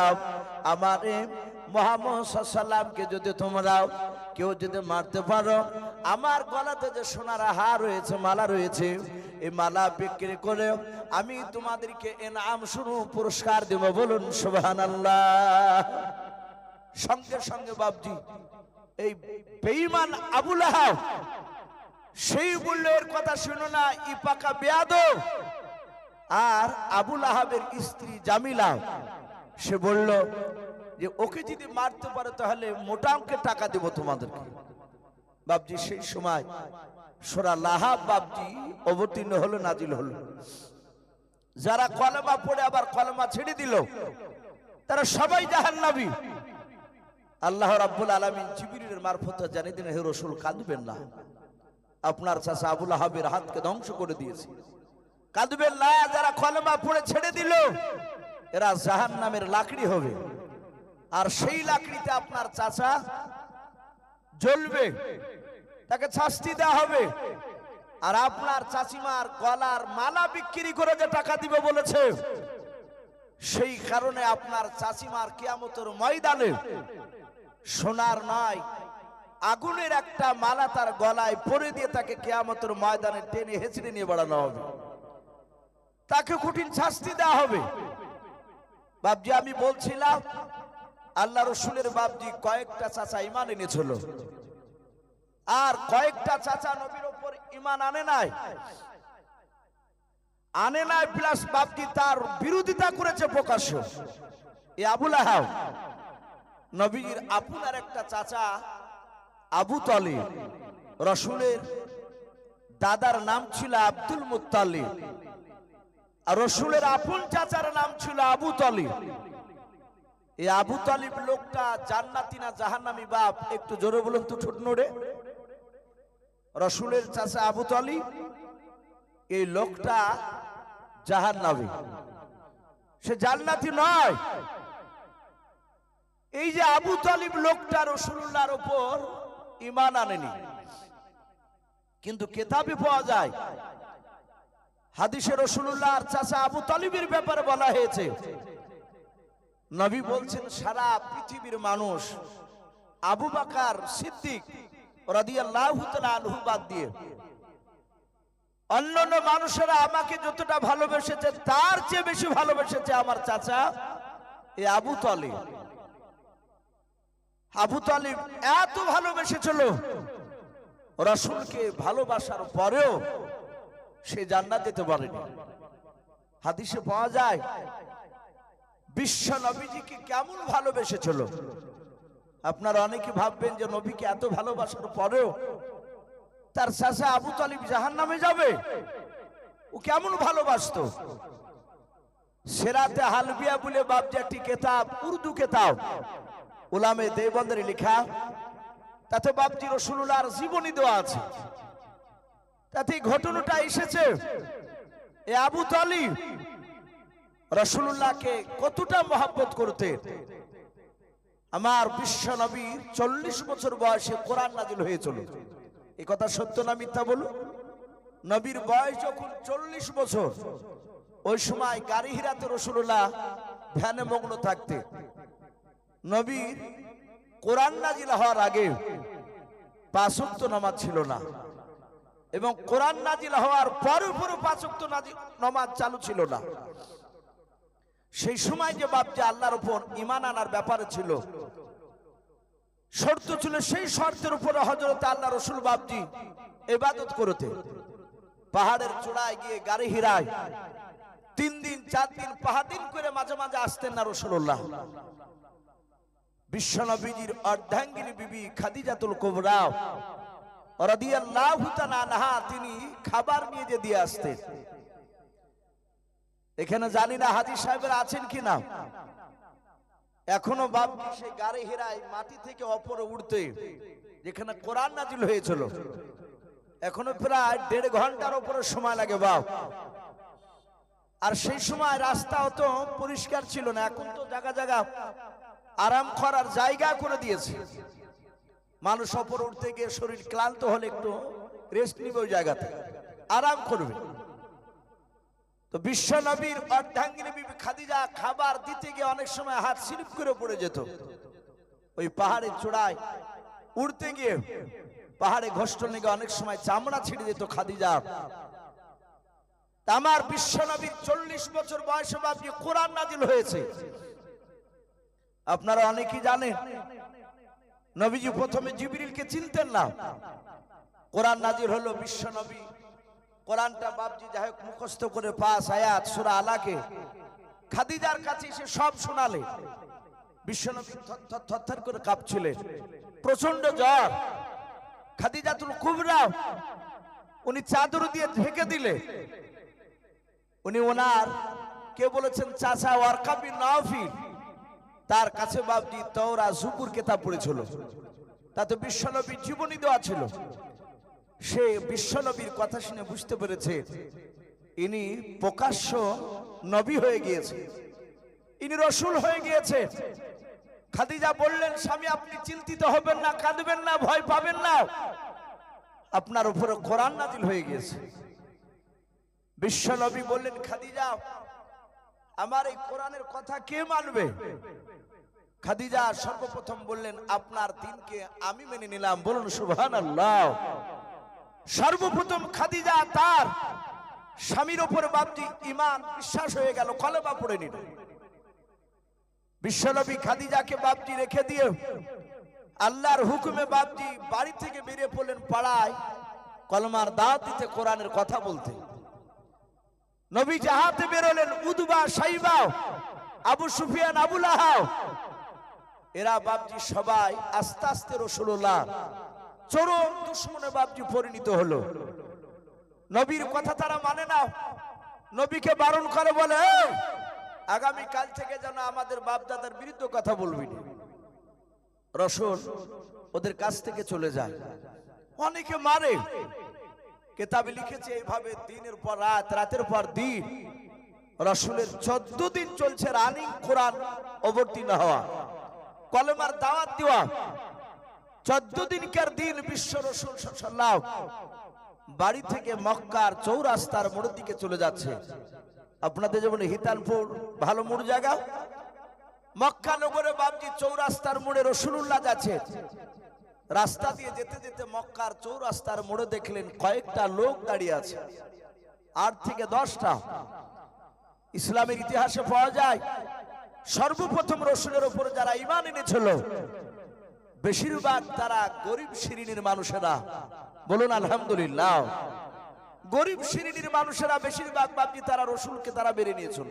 A: আমারে মুহাম্মদ সাল্লাল্লাহু আলাইহি ওয়াসাল্লামকে যদি তোমরা কেউ যদি মারতে পারো, আমার গলাতে যে সোনার হার রয়েছে, মালা রয়েছে, এই মালা বিক্রি করে আমি তোমাদেরকে ইনাম স্বরূপ পুরস্কার দেব। বলুন সুবহানাল্লাহ। সঙ্গে সঙ্গে বাপজি এই বেঈমান আবু লাহাব সেই বলল, এর কথা শুনো না, ই পাকা বেয়াদব। আর আবু লাহাবের স্ত্রী জামিলা সে বলল যে ওকে যদি মারতে পারে তাহলে মোটা অঙ্কের টাকা দেব তোমাদেরকে। বাপজি সেই সময় সূরা লাহাব বাপজি অবতীর্ণ হলো, নাজিল হলো। যারা কলেমা পড়ে আবার কলেমা ছেড়ে দিল, তারা সবাই জাহান্নামী। আল্লাহ রাব্বুল আলামিন জিবরিলের মারফতে জানিয়ে দিলেন, হে রাসূল কাঁদবেন না, আপনার চাচা আবু লাহাবের হাতকে ধ্বংস করে দিয়েছে, কাঁদবেন না। যারা কলেমা পড়ে ছেড়ে দিল এরা জাহান্নামের লাকড়ি হবে, আর সেই লাকড়িতে আপনার চাচা জ্বলবে, তাকে শাস্তি দেওয়া হবে। আর আপনার চাচিমার গলার মালা বিক্রি করে যে টাকা দিবে বলেছে, সেই কারণে আপনার চাচিমার কিয়ামতের ময়দানে সোনার নয় আগুনের একটা মালা তার গলায় পরে দিয়ে তাকে কিয়ামতের ময়দানে টেনে হেঁচড়ে নিয়ে বেড়ানো হবে, তাকে কঠিন শাস্তি দেওয়া হবে। বাপজি আমি বলছিলাম, আল্লাহ রসুলের বাপজি কয়েকটা চাচা ঈমান এনেছিল, আর কয়েকটা চাচা নবীর উপর ঈমান আনে নাই, প্লাস বাপজি তার বিরোধিতা করেছে প্রকাশ্য। এই আবু লাহাব নবীর আপনার একটা চাচা আবু তালিব, রসুলের দাদার নাম ছিল আব্দুল মুত্তালিব, আর রসুলের আপন চাচার নাম ছিল আবু তালিব। এই আবু তালিব লোকটা জান্নাতি না জাহান্নামী? বাপ একটু জোরে বলুন তো, ঠোঁট নড়ে। রসুলের চাচা আবু তালিব, এই লোকটা জাহান্নামী, সে জান্নাতি নয়। এই যে আবু তালিব লোকটা রাসূলুল্লাহর উপর ঈমান আনেনি, কিন্তু কিতাবে পাওয়া যায়, হাদিসে রাসূলুল্লাহর চাচা আবু তালিবের ব্যাপারে বলা হয়েছে, নবী বলছেন সারা পৃথিবীর মানুষ আবু বকর সিদ্দিক রাদিয়াল্লাহু তাআলা আনহু বাদ দিয়ে অন্যান্য মানুষেরা আমাকে যতটা ভালোবেসেছে তার চেয়ে বেশি ভালোবেসেছে আমার চাচা এই আবু তালিব। আবু তালিব এত ভালোবেসেছিল, রাসূলকে ভালোবাসার পরেও সে জান্নাত যেতে পারেনি। হাদিসে পাওয়া যায় বিশ্ব নবীজিকে কেমন ভালোবেসেছিল। আপনারা অনেকে ভাববেন যে নবীকে এত ভালোবাসার পরেও তার চাচা আবু তালিব জাহান্নামে যাবে, ও কেমন ভালোবাসতো। সেরাতে হালবিয়া বলে বাপজি একটি কিতাব, উর্দু কিতাব, উলামে দেওবন্দের লেখা, তাতে বাপজি রাসূলুল্লাহর জীবনী দেওয়া আছে। তাতে ঘটনাটা এসেছে, এ আবু তালিব রাসূলুল্লাহকে কতটা মহব্বত করতেন। আমার বিশ্ব নবী 40 বছর বয়সে কোরআন নাজিল হয়েছিল। এই কথা সত্য না মিথ্যা বলুন? নবীর বয়স যখন 40 বছর, ওই সময় গাড়ি হিরাতে রাসূলুল্লাহ ধ্যানে মগ্ন থাকতে। নবীর কোরআন নাজিল হওয়ার আগে 5 ওয়াক্ত নামাজ ছিল না, এবং কোরআন নাজিল হওয়ার পরও 5 ওয়াক্ত নামাজ চালু ছিল না। সেই সময় যে বাপজি আল্লাহর উপর ঈমান আনার ব্যাপারে ছিল, শর্ত ছিল, সেই শর্তের উপরে হযরত আল্লাহ রাসূল বাপজি ইবাদত করতে পাহাড়ের চূড়ায় গিয়ে গাড়ি হিরায় 3 দিন 4 দিন পাহাদিন করে মাঝে মাঝে আসতেন না রাসূলুল্লাহ। বিশ্বনবীজির অর্ধাঙ্গিনী বিবি খাদিজাতুল কুবরা রাদিয়াল্লাহু তাআলা আনহা তিনি খাবার নিয়ে যে দিয়ে আসতেন। এখানে জানি না হাজি সাহেবের আছেন কি না, এখনো বাপজি সেই গাড়ি হেরায় মাটি থেকে অপরে উঠতে যেখানে কোরআন নাজিল হয়েছিল, এখনো প্রায় 1.5 ঘন্টার উপরে সময় লাগে বাপ। আর সেই সময় রাস্তা অত পরিষ্কার ছিল না, এখন তো জায়গা জায়গা আরাম করার জায়গা করে দিয়েছে। মানুষ অপর উঠতে গিয়ে শরীর ক্লান্ত হলে একটু রেস্ট নিবে, ওই জায়গাতে আরাম করবে। তো বিশ্ব নবীর অর্ধাঙ্গিনী বিবি খাদিজা খাবার দিতে গিয়ে অনেক সময় হাত স্লিপ করে পড়ে যেত। ওই পাহাড়ের চূড়ায় উঠতে গিয়ে পাহাড়ে ঘষ্ট লেগে অনেক সময় চামড়া ছিঁড়ে যেত খাদিজা। আমার বিশ্ব নবীর 40 বছর বয়সে বাপজি কোরআন নাজিল হয়েছে। আপনারা অনেকেই জানেন নবীজি প্রথমে জিবরিলকে চিনতেন না। কোরআন নাজিল হলো, বিশ্ব নবী কোরআনটা বাপজি যাই হোক মুখস্থ করে 5 আয়াত সূরা আলাকে খাদিজার কাছে এসে সব শোনালে। বিশ্ব নবী থরথর করে কাঁপছিলেন, প্রচন্ড জ্বর। খাদিজাতুল কুবরা উনি চাদর দিয়ে ঢেকে দিলে। উনি ওনার কে বলেছেন চাচা ওয়ারকা বিন নাফিল, তার কাছে বাপজি তাওরাত জুবুর কিতাব পড়েছিল, তাতে বিশ্বনবীর জীবনী দেওয়া ছিল। সে বিশ্বনবীর কথা শুনে বুঝতে পেরেছে ইনি প্রকাশ্য নবী হয়ে গিয়েছে, ইনি রাসূল হয়ে গিয়েছে। খাদিজা বললেন, স্বামী আপনি চিন্তিত হবেন না, কাঁদবেন না, ভয় পাবেন না, আপনার উপরে কোরআন নাজিল হয়ে গিয়েছে। বিশ্বনবী বললেন, খাদিজা আমার এই কোরআনের কথা কে মানবে? খাদিজা সর্বপ্রথম বললেন, আপনার দ্বীনকে আমি মেনে নিলাম। বলুন সুবহানাল্লাহ। সর্বপ্রথম খাদিজা তার স্বামীর উপর বাপজি ঈমান বিশ্বাস হয়ে গেল, কলেমা পড়ে নিল। বিশ্বনবী খাদিজাকে বাপজি রেখে দিয়ে আল্লাহর হুকুমে বাপজি বাড়ি থেকে বেরিয়ে পড়লেন পাড়ায় কলমার দাওয়াত দিতে, কোরআনের কথা বলতে। নবী জাহাতে বেরোলেন, উদবা, সাইবা, আবু সুফিয়ান, আবু লাহাব, এরা বাপজি সবাই আস্তে আস্তে রাসূলুল্লাহ চরম দুশমনে বাপজি পরিণত হলো। নবীর কথা তারা মানে না, নবীকে বারণ করে, বলে আগামী কাল থেকে যেন আমাদের বাপ দাদার বিরুদ্ধে কথা বলবি না। রাসূল ওদের কাছ থেকে চলে যায়, অনেকে মারে। কিতাবে লিখেছে এইভাবে দিনের পর রাত, রাতের পর দিন রাসূলের 14 দিন চলছে রানিং কোরআন অবতীর্ণ হওয়া, কলেমার দাওয়াত দেওয়া। 14 দিনকার দিন বিশ্ব রাসূল সাল্লাল্লাহু বাড়ি থেকে মক্কার চৌরাস্তার মোড়ের দিকে চলে যাচ্ছে। আপনাদের যেমন হিতালপুর ভালো মোড় জায়গা, মক্কা নগরে বাপজি চৌরাস্তার মোড়ে রাসূলুল্লাহ যাচ্ছে। রাস্তা দিয়ে যেতে যেতে মক্কার চৌরাস্তার মোড়ে দেখলেন কয়েকটা লোক দাঁড়িয়ে আছে, 8 থেকে 10টা। ইসলামের ইতিহাসে পাওয়া যায় সর্বপ্রথম রাসূলের উপর যারা ঈমান এনেছিল বেশিরভাগ তারা গরিব শ্রেণীর মানুষেরা। বলুন আলহামদুলিল্লাহ। গরিব শ্রেণীর মানুষেরা বেশিরভাগ বাপজি তারা রাসূলকে তারা মেনে নিয়েছিল।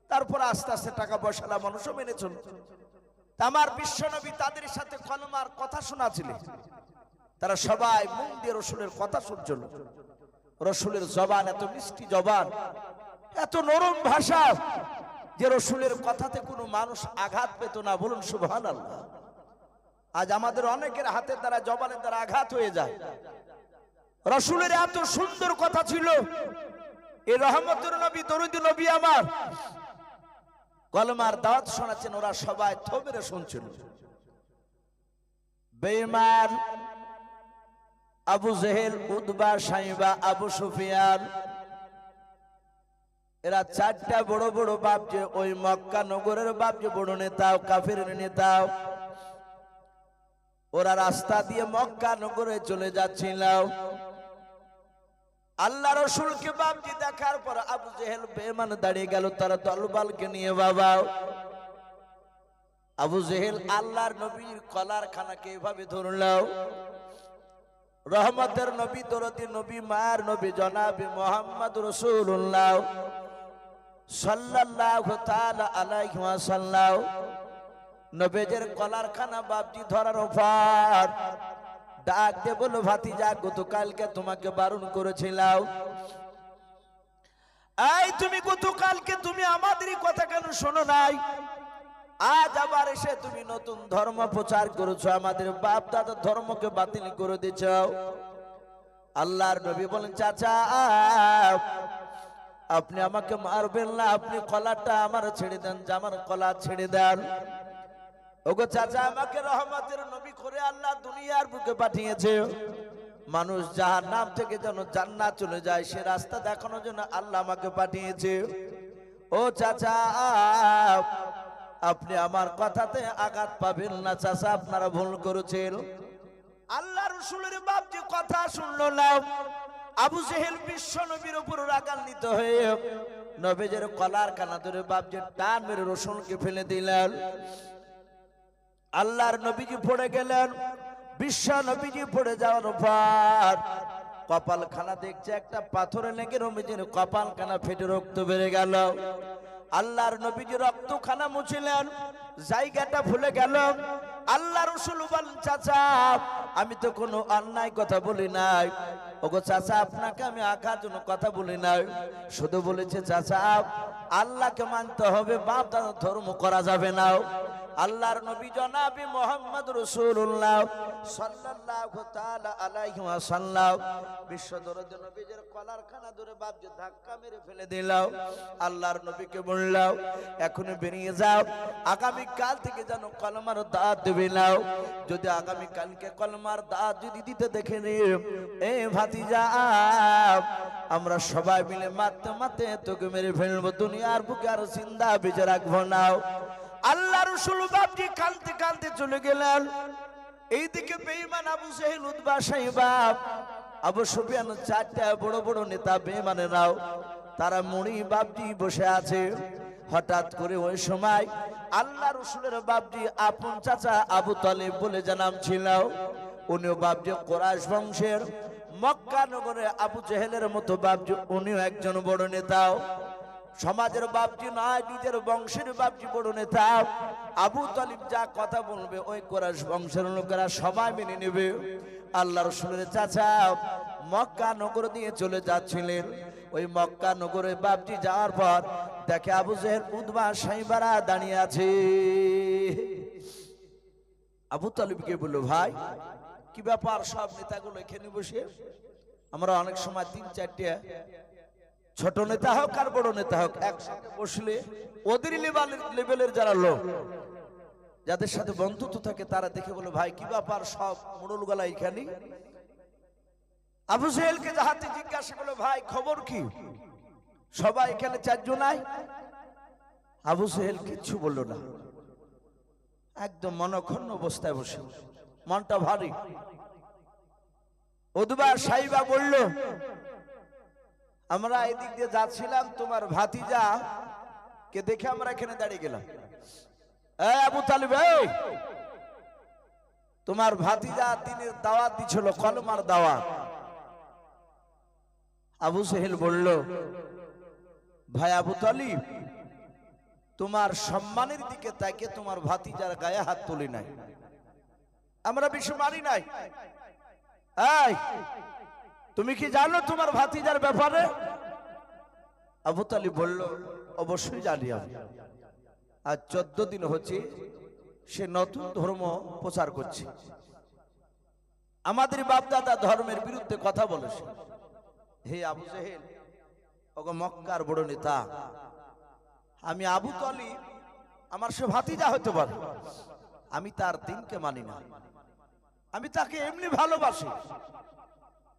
A: তারপর আস্তে আস্তে টাকা পয়সালা মানুষও মেনেছিল। আমার বিশ্বনবী তাদের সাথে কলমার কথা শোনাছিলেন, তারা সবাই মন দিয়ে রাসূলের কথা শুনছিল। রাসূলের জবান এত মিষ্টি জবান, এত নরম ভাষা যে রাসূলের কথাতে কোনো মানুষ আঘাত পেত না। বলুন সুবহানাল্লাহ। আজ আমাদের অনেকের হাতের দ্বারা জবানের দ্বারা আঘাত হয়ে যায়। রাসূলের এত সুন্দর কথা ছিল, এই রহমতের নবী, দরুদ নবী আমার কলমার দাওয়াত শোনাচ্ছেন, ওরা সবাই থমেরে শুনছিল। বেঈমান আবু জেহেল, উতবা, সাইবা, আবু সুফিয়ান, এরা 4টা বড় বড় বাপ যে ওই মক্কা নগরের বাপ যে বড় নেতা, কাফের নেতা, ওরা রাস্তা দিয়ে মক্কা নগরে চলে যাচ্ছিল। আল্লাহ রাসূলকে বাপজি দেখার পর আবু জেহেল বেঈমান দাঁড়িয়ে গেল তারা দলবলকে নিয়ে। বাবা আবু জেহেল আল্লাহর নবীর কলার খানাকে এভাবে ধরল। রহমতের নবী, দরদি নবী, মায়ের নবী জনাবে মুহাম্মদ রাসূলুল্লাহ সাল্লাল্লাহু তাআলা আলাইহি ওয়াসাল্লাম নবীর কলার খানা বাপজি ধরার পর ডাক দে বলো, ভাতিজা গতকালকে তোমাকে বারণ করেছিলাম, এই তুমি গতকালকে তুমি আমাদেরই কথা কেন শোনো নাই? আজ আবার এসে তুমি নতুন ধর্ম প্রচার করেছো, আমাদের বাপ দাদার ধর্মকে বাতিল করে দিচ্ছ। আল্লাহর নবী বলেন, চাচা আপনি আমাকে মারবেন না, আপনি কলারটা আমার ছেড়ে দেন, জামার কলা ছেড়ে দেন। ওগো চাচা, আমাকে রহমতের নবী করে আল্লাহ দুনিয়ার বুকে পাঠিয়েছে, মানুষ জাহান্নাম থেকে যেন জান্নাত চলে যায় সে রাস্তা দেখানোর জন্য আল্লাহ আমাকে পাঠিয়েছে। ও চাচা, আপনি আমার কথাতে আঘাত পাবেন না চাচা, আপনারা ভুল করেছেন। আল্লাহ রাসূলের বাপ যে কথা শুনলো না, আবু জেহেল বিশ্ব নবীর উপর রাগান্বিত হয়ে নবীজের কলার কানা ধরে বাপ যে টান মেরে রসুলকে ফেলে দিলেন। আল্লাহর নবীজি পড়ে গেলেন। বিশ্ব নবীজি পড়ে যাওয়ার পর কপাল খানা দেখছে একটা পাথরে লেগে নবীজির কপাল খানা ফেটে রক্ত বেড়ে গেল। আল্লাহর নবীজি রক্তখানা মুছিলেন, জায়গাটা ভুলে গেল। আল্লাহ রাসূল বলেন, চাচা আমি তো কোনো অন্যায় কথা বলি নাই। ওগো চাচা, আপনাকে আমি আঘাত জন্য কথা বলি নাই, শুধু বলেছে চাচা আল্লাহকে মানতে হবে, বাপ দাদার ধর্ম করা যাবে না। আল্লাহর নবী জনাবে মুহাম্মদ রাসূলুল্লাহ সাল্লাল্লাহু তাআলা আলাইহি ওয়াসাল্লাম বিশ্ব দরদ নবীর কলার খানা ধরে বাপ যে ধাক্কা মেরে ফেলে দিল। আল্লাহর নবীকে বলল, এখন বেরিয়ে যাও, আগামী কাল থেকে যেন কলমার দাওয়াত দেবে না। যদি আগামী কালকে কলমার দাওয়াত যদি দিতে দেখে নি, এ ভাতিজা আমরা সবাই মিলে মারতে মারতে তোকে মেরে ফেলবো, দুনিয়ার বুকে আর জিন্দা বেঁচে রাখবো না। আল্লাহ রাসূল বাপজি কাঁদতে কাঁদতে চলে গেলেন। এইদিকে বেঈমান আবু জেহেল, উতবা, সাইবা, আবু সুফিয়ান, চারটা বড় বড় নেতা বেঈমানেরাও তারা মুড়ি বাপজি বসে আছে। হঠাৎ করে ওই সময় আল্লাহ রাসূলের বাপজি আপন চাচা আবু তালিব বলে যে নাম ছিল, উনিও বাপজি কুরাইশ বংশের, মক্কা নগরে আবু জেহেলের মতো বাপজি উনিও একজন বড় নেতা। সমাজের বাপজি নয়, নিজের বংশের বাপজি বড় নেতা। আবু তালিব যা কথা বলবে ওই কুরাইশ বংশের লোকেরা সবাই মেনে নেবে। আল্লাহ রাসূলের চাচা মক্কা নগর দিয়ে চলে যাচ্ছিলেন। ওই মক্কা নগরে বাপজি যাওয়ার পর দেখে আবু জেহেল, উতবা, সাইবারা দাঁড়িয়ে আছে। আবু তালিবকে বলল, ভাই কি ব্যাপার, সব নেতাগুলো এখানে বসে? আমরা অনেক সময় তিন চারটে ছোট নেতা হোক আর বড় নেতা হোক একসাথে বসলে ওদের লেভেলের যারা লোক যাদের সাথে বন্ধুত্ব থাকে তারা দেখে বলে, ভাই কি ব্যাপার, সব মোড়লগুলা এখানে? আবু জেহেলকে যাহাতে জিজ্ঞাসা করলো, ভাই খবর কি, সবাই এখানে চারজন নাই? আবু জেহেল কিচ্ছু বললো না, একদম মনক্ষুণ্ণ অবস্থায় বসে, মনটা ভারী। উতবা, সাইবা বলল, আমরা এদিক দিয়ে যাচ্ছিলাম, তোমার ভাতিজা কে দেখে আমরা এখানে দাঁড়িয়ে গেলাম। আবু তালিব, তোমার ভাতিজা দিনের দাওয়াত দিছিল, কলমার দাওয়াত। আবু জেহেল বলল, ভাই আবু তালিব, তোমার সম্মানের দিকে তাকে তোমার ভাতিজার গায়ে হাত তুলি নাই, আমরা বেশি মারি নাই। এই তুমি কি জানো তোমার ভাতিজার ব্যাপারে? আবু তালিব বলল, অবশ্যই জানি আমি। আজ 14 দিন হচ্ছে সে নতুন ধর্ম প্রচার করছে, আমাদের বাপদাদা ধর্মের বিরুদ্ধে কথা বলেছে। হে আবু জেহেল, ওগো মক্কার বড় নেতা, আমি আবু তালিব, আমার সে ভাতিজা হতে পারে, আমি তার দিনকে মানি না, আমি তাকে এমনি ভালোবাসি,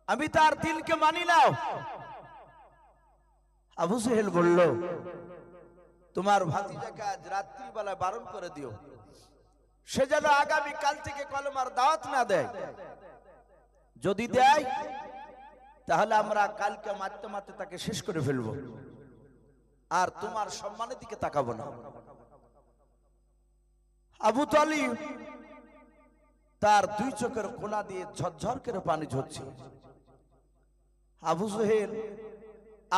A: আমি তার দিনকে মানি না। আবু জেহেল বলল, তোমার ভাতিজাকে আজ রাত্রিবেলা বারণ করে দিও, সে যেন আগামী কাল থেকে কলমার দাওয়াত না দেয়। যদি দেয় তাহলে আমরা কালকে মারতে মারতে তাকে শেষ করে ফেলবো, আর তোমার সম্মানের দিকে তাকাবো না। আবু তালিব তার দুই চোখের কোনা দিয়ে ঝরঝর করে পানি ঝরছে। আবু জেহেল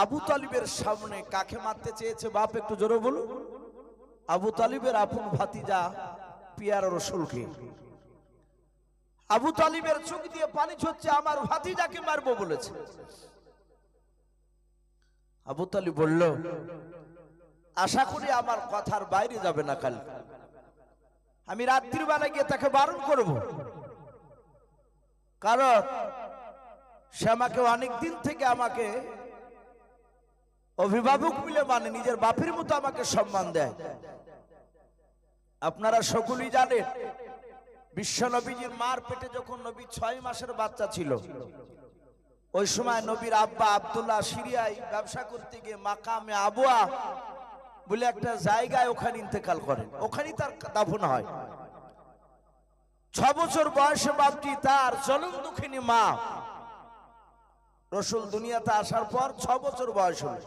A: আবু তালিবের সামনে কাকে মারতে চেয়েছে? বাপ একটু জোরে বলুন। আবু তালিবের আপন ভাতিজা পিয়ার রাসূলকে। আবু তালিবের চোখ দিয়ে পানি ঝরছে, আমার ভাতিজাকে মারবো বলেছে। আবু তালিব বলল, আশা করি আমার কথার বাইরে যাবে না, কাল আমি রাত্রির বেলা গিয়ে তাকে বারণ করব, কারণ সে আমাকে অনেক দিন থেকে আমাকে অভিভাবক মিলে মানে নিজের বাপের মতো আমাকে সম্মান দেয়। আপনারা সকলেই জানেন বিশ্ব নবীজির মার পেটে যখন নবী 6 মাসের বাচ্চা ছিল, ওই সময় নবীর আব্বা আব্দুল্লাহ সিরিয়ায় ব্যবসা করতে গিয়ে মাকামে আবুয়া বলে একটা জায়গায় ওখানে ইন্তেকাল করেন, ওখানেই তার দাফন হয়। 6 বছর বয়সে বাপটি তার জনম দুঃখিনী মা রসুল দুনিয়াতে আসার পর 6 বছর বয়স হল।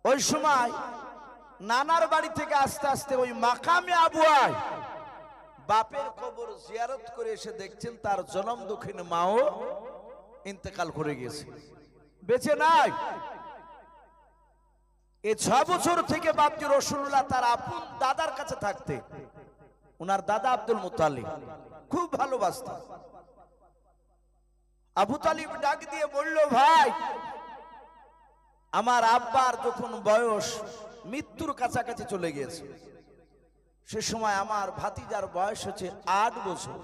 A: ওই সময় নানার বাড়ি থেকে আস্তে আস্তে ওই মাকামে আবুয়ায় বাপের কবর জিয়ারত করে এসে দেখছেন তার জনম দুঃখিনী মাও ইন্তেকাল করে গেছে, বেঁচে নাই। এই 6 বছর থেকে বাপজি রাসূলুল্লাহ তার আপন দাদার কাছে থাকতে, ওনার দাদা আব্দুল মুত্তালিব খুব ভালোবাসতেন। আবু তালিব ডাক দিয়ে বলল, ভাই আমার আব্বার যখন বয়স মৃত্যুর কাছাকাছি চলে গিয়েছে, সে সময় আমার ভাতিজার বয়স হচ্ছে 8 বছর।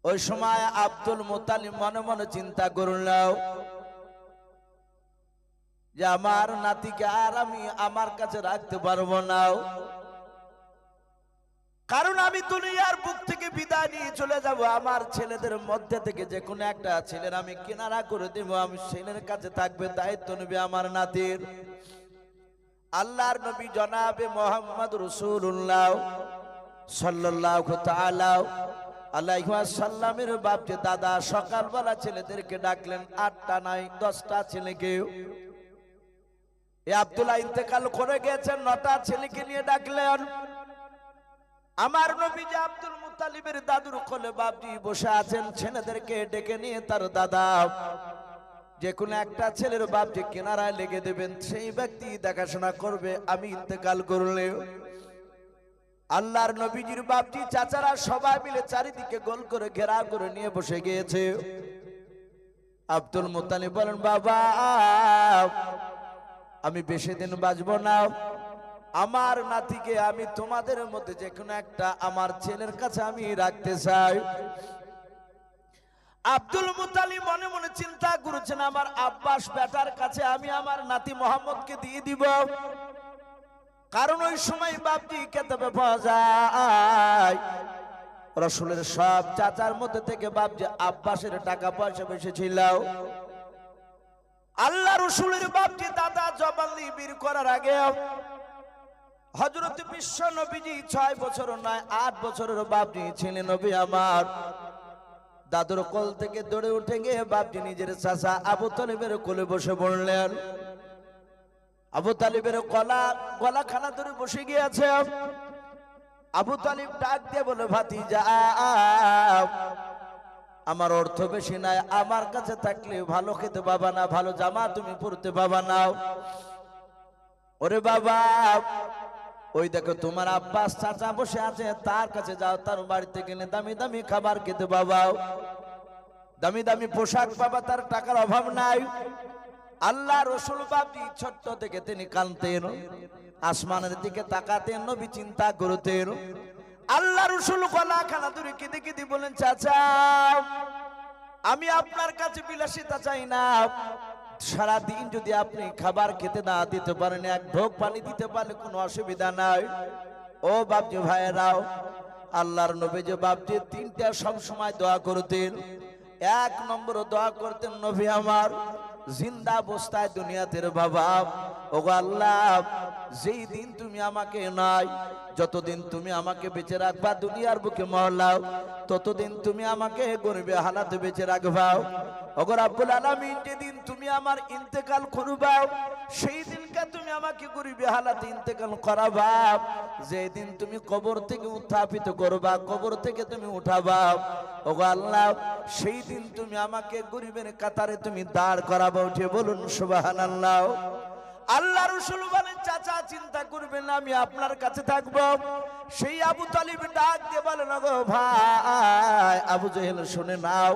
A: ওই সময় আব্দুল মুত্তালিব মনে মনে চিন্তা করল যে আমার নাতিকে আর আমি আমার কাছে রাখতে পারবো না, কারণ আমি দুনিয়ার বুক থেকে বিদায় নিয়ে চলে যাব। আমার ছেলেদের মধ্যে থেকে যে কোনো একটা ছেলের আমি কিনারা করে দেব, আমি ছেলের কাছে থাকবে, দায়িত্ব নেবে আমার নাতির। আল্লাহর নবী জনাবে মুহাম্মদ রাসূলুল্লাহ সাল্লাল্লাহু তাআলা আলাইহি ওয়াসাল্লামের বাপ যে দাদা সকালবেলা ছেলেদেরকে ডাকলেন, 8টা নাই 10টা ছেলেকে। এই আব্দুল্লাহ ইন্তেকাল করে গেছেন, 9টা ছেলেকে নিয়ে ডাকলেন। আমার নবী যে আব্দুল মুত্তালিবের দাদুর কোলে বাপজি বসে আছেন, ছেলেদেরকে ডেকে নিয়ে তার দাদা যে কোনো একটা ছেলের বাপ যে কিনারায় লেগে দেবেন, সেই ব্যক্তি দেখাশোনা করবে আমি ইন্তেকাল করলে। আল্লাহর নবীজির বাপজি চাচারা সবাই মিলে চারিদিকে গোল করে ঘেরা করে নিয়ে বসে গিয়েছে। আব্দুল মুত্তালিব বলেন, বাবা আমি বেশি দিন বাঁচবো না, আমার নাতিকে আমি তোমাদের মধ্যে যে কোনো একটা আমার ছেলের কাছে আমি রাখতে চাই। আব্দুল মুত্তালিব মনে মনে চিন্তা করেছেন, আমার আব্বাস বেটার কাছে আমি আমার নাতি মোহাম্মদকে দিয়ে দিব, কারণ ওই সময় বাপজি কেতাবে পাওয়া যায় রাসূলের সব চাচার মধ্যে থেকে বাপজি আব্বাসের টাকা পয়সা বেশি ছিল। আল্লাহ রাসূলের বাপজি দাদা জবানি বীর করার আগে হযরত বিশ্ব নবীজি 6 বছর নয় 8 বছরের বাপজি ছিলেন। নবী আমার দাদুর কোল থেকে দৌড়ে উঠে গিয়ে বাপজি নিজের চাচা আবু তালিবের কোলে বসে পড়লেন। আবু তালিবের গলাখানা ধরে বসে গিয়েছে। আবু তালিব ডাক দিয়ে বলে, ভাতিজা আমার অর্থ বেশি নাই, আমার কাছে থাকলে ভালো খেতে পাবা না, ভালো জামা তুমি পরতে পাবা না। ওরে বাবা, ওই দেখো তোমার আব্বাস চাচা বসে আছে, তার কাছে যাও, তার বাড়িতে গেলে দামি দামি খাবার খেতে পাবা, দামি দামি পোশাক পাবা, তার টাকার অভাব নাই। আল্লাহ রাসূল বাপজি ছোট্ট থেকে তিনি কাঁদতেন, আসমানের দিকে তাকাতেন, নবী চিন্তা করতেন। আল্লাহ রাসূল গলাখানা ধরে কেঁদে কেঁদে বলেন, চাচা আমি আপনার কাছে বিলাসিতা চাই না, সারাদিন যদি আপনি খাবার খেতে না দিতে পারেন, এক ঢোক পানি দিতে পারলে কোনো অসুবিধা নাই। ও বাপজি ভাইয়েরাও, আল্লাহর নবী যে বাপজি 3টা সব সময় দোয়া করতেন। 1 নম্বর দোয়া করতেন, নবী আমার জিন্দা অবস্থায় দুনিয়াতে বাবা, ওগো আল্লাহ যেই দিন তুমি আমাকে নাই, যতদিন তুমি আমাকে বেঁচে রাখবা দুনিয়ার বুকে মহলাও, ততদিন তুমি আমাকে গরিবে হালাতে বেঁচে রাখবা। ওগো রব্বুল আলামিন যেদিন তুমি আমার ইন্তেকাল করবা, সেই দিনকে তুমি আমাকে গরিবে হালাতে ইন্তেকাল করাবা। যেদিন তুমি কবর থেকে উত্থাপিত করবা, কবর থেকে তুমি উঠাবা, ওগো আল্লাহ সেই দিন তুমি আমাকে গরিবের কাতারে তুমি দাঁড় করাবা। উঠে বলুন সুবহানাল্লাহ। আল্লাহ রাসূল বলেন, চাচা চিন্তা করবেন না, আমি আপনার কাছে থাকবো। সেই আবু তালিব ডাক দিয়ে বলেন, গো ভাই আবু জেহেল শুনে নাও,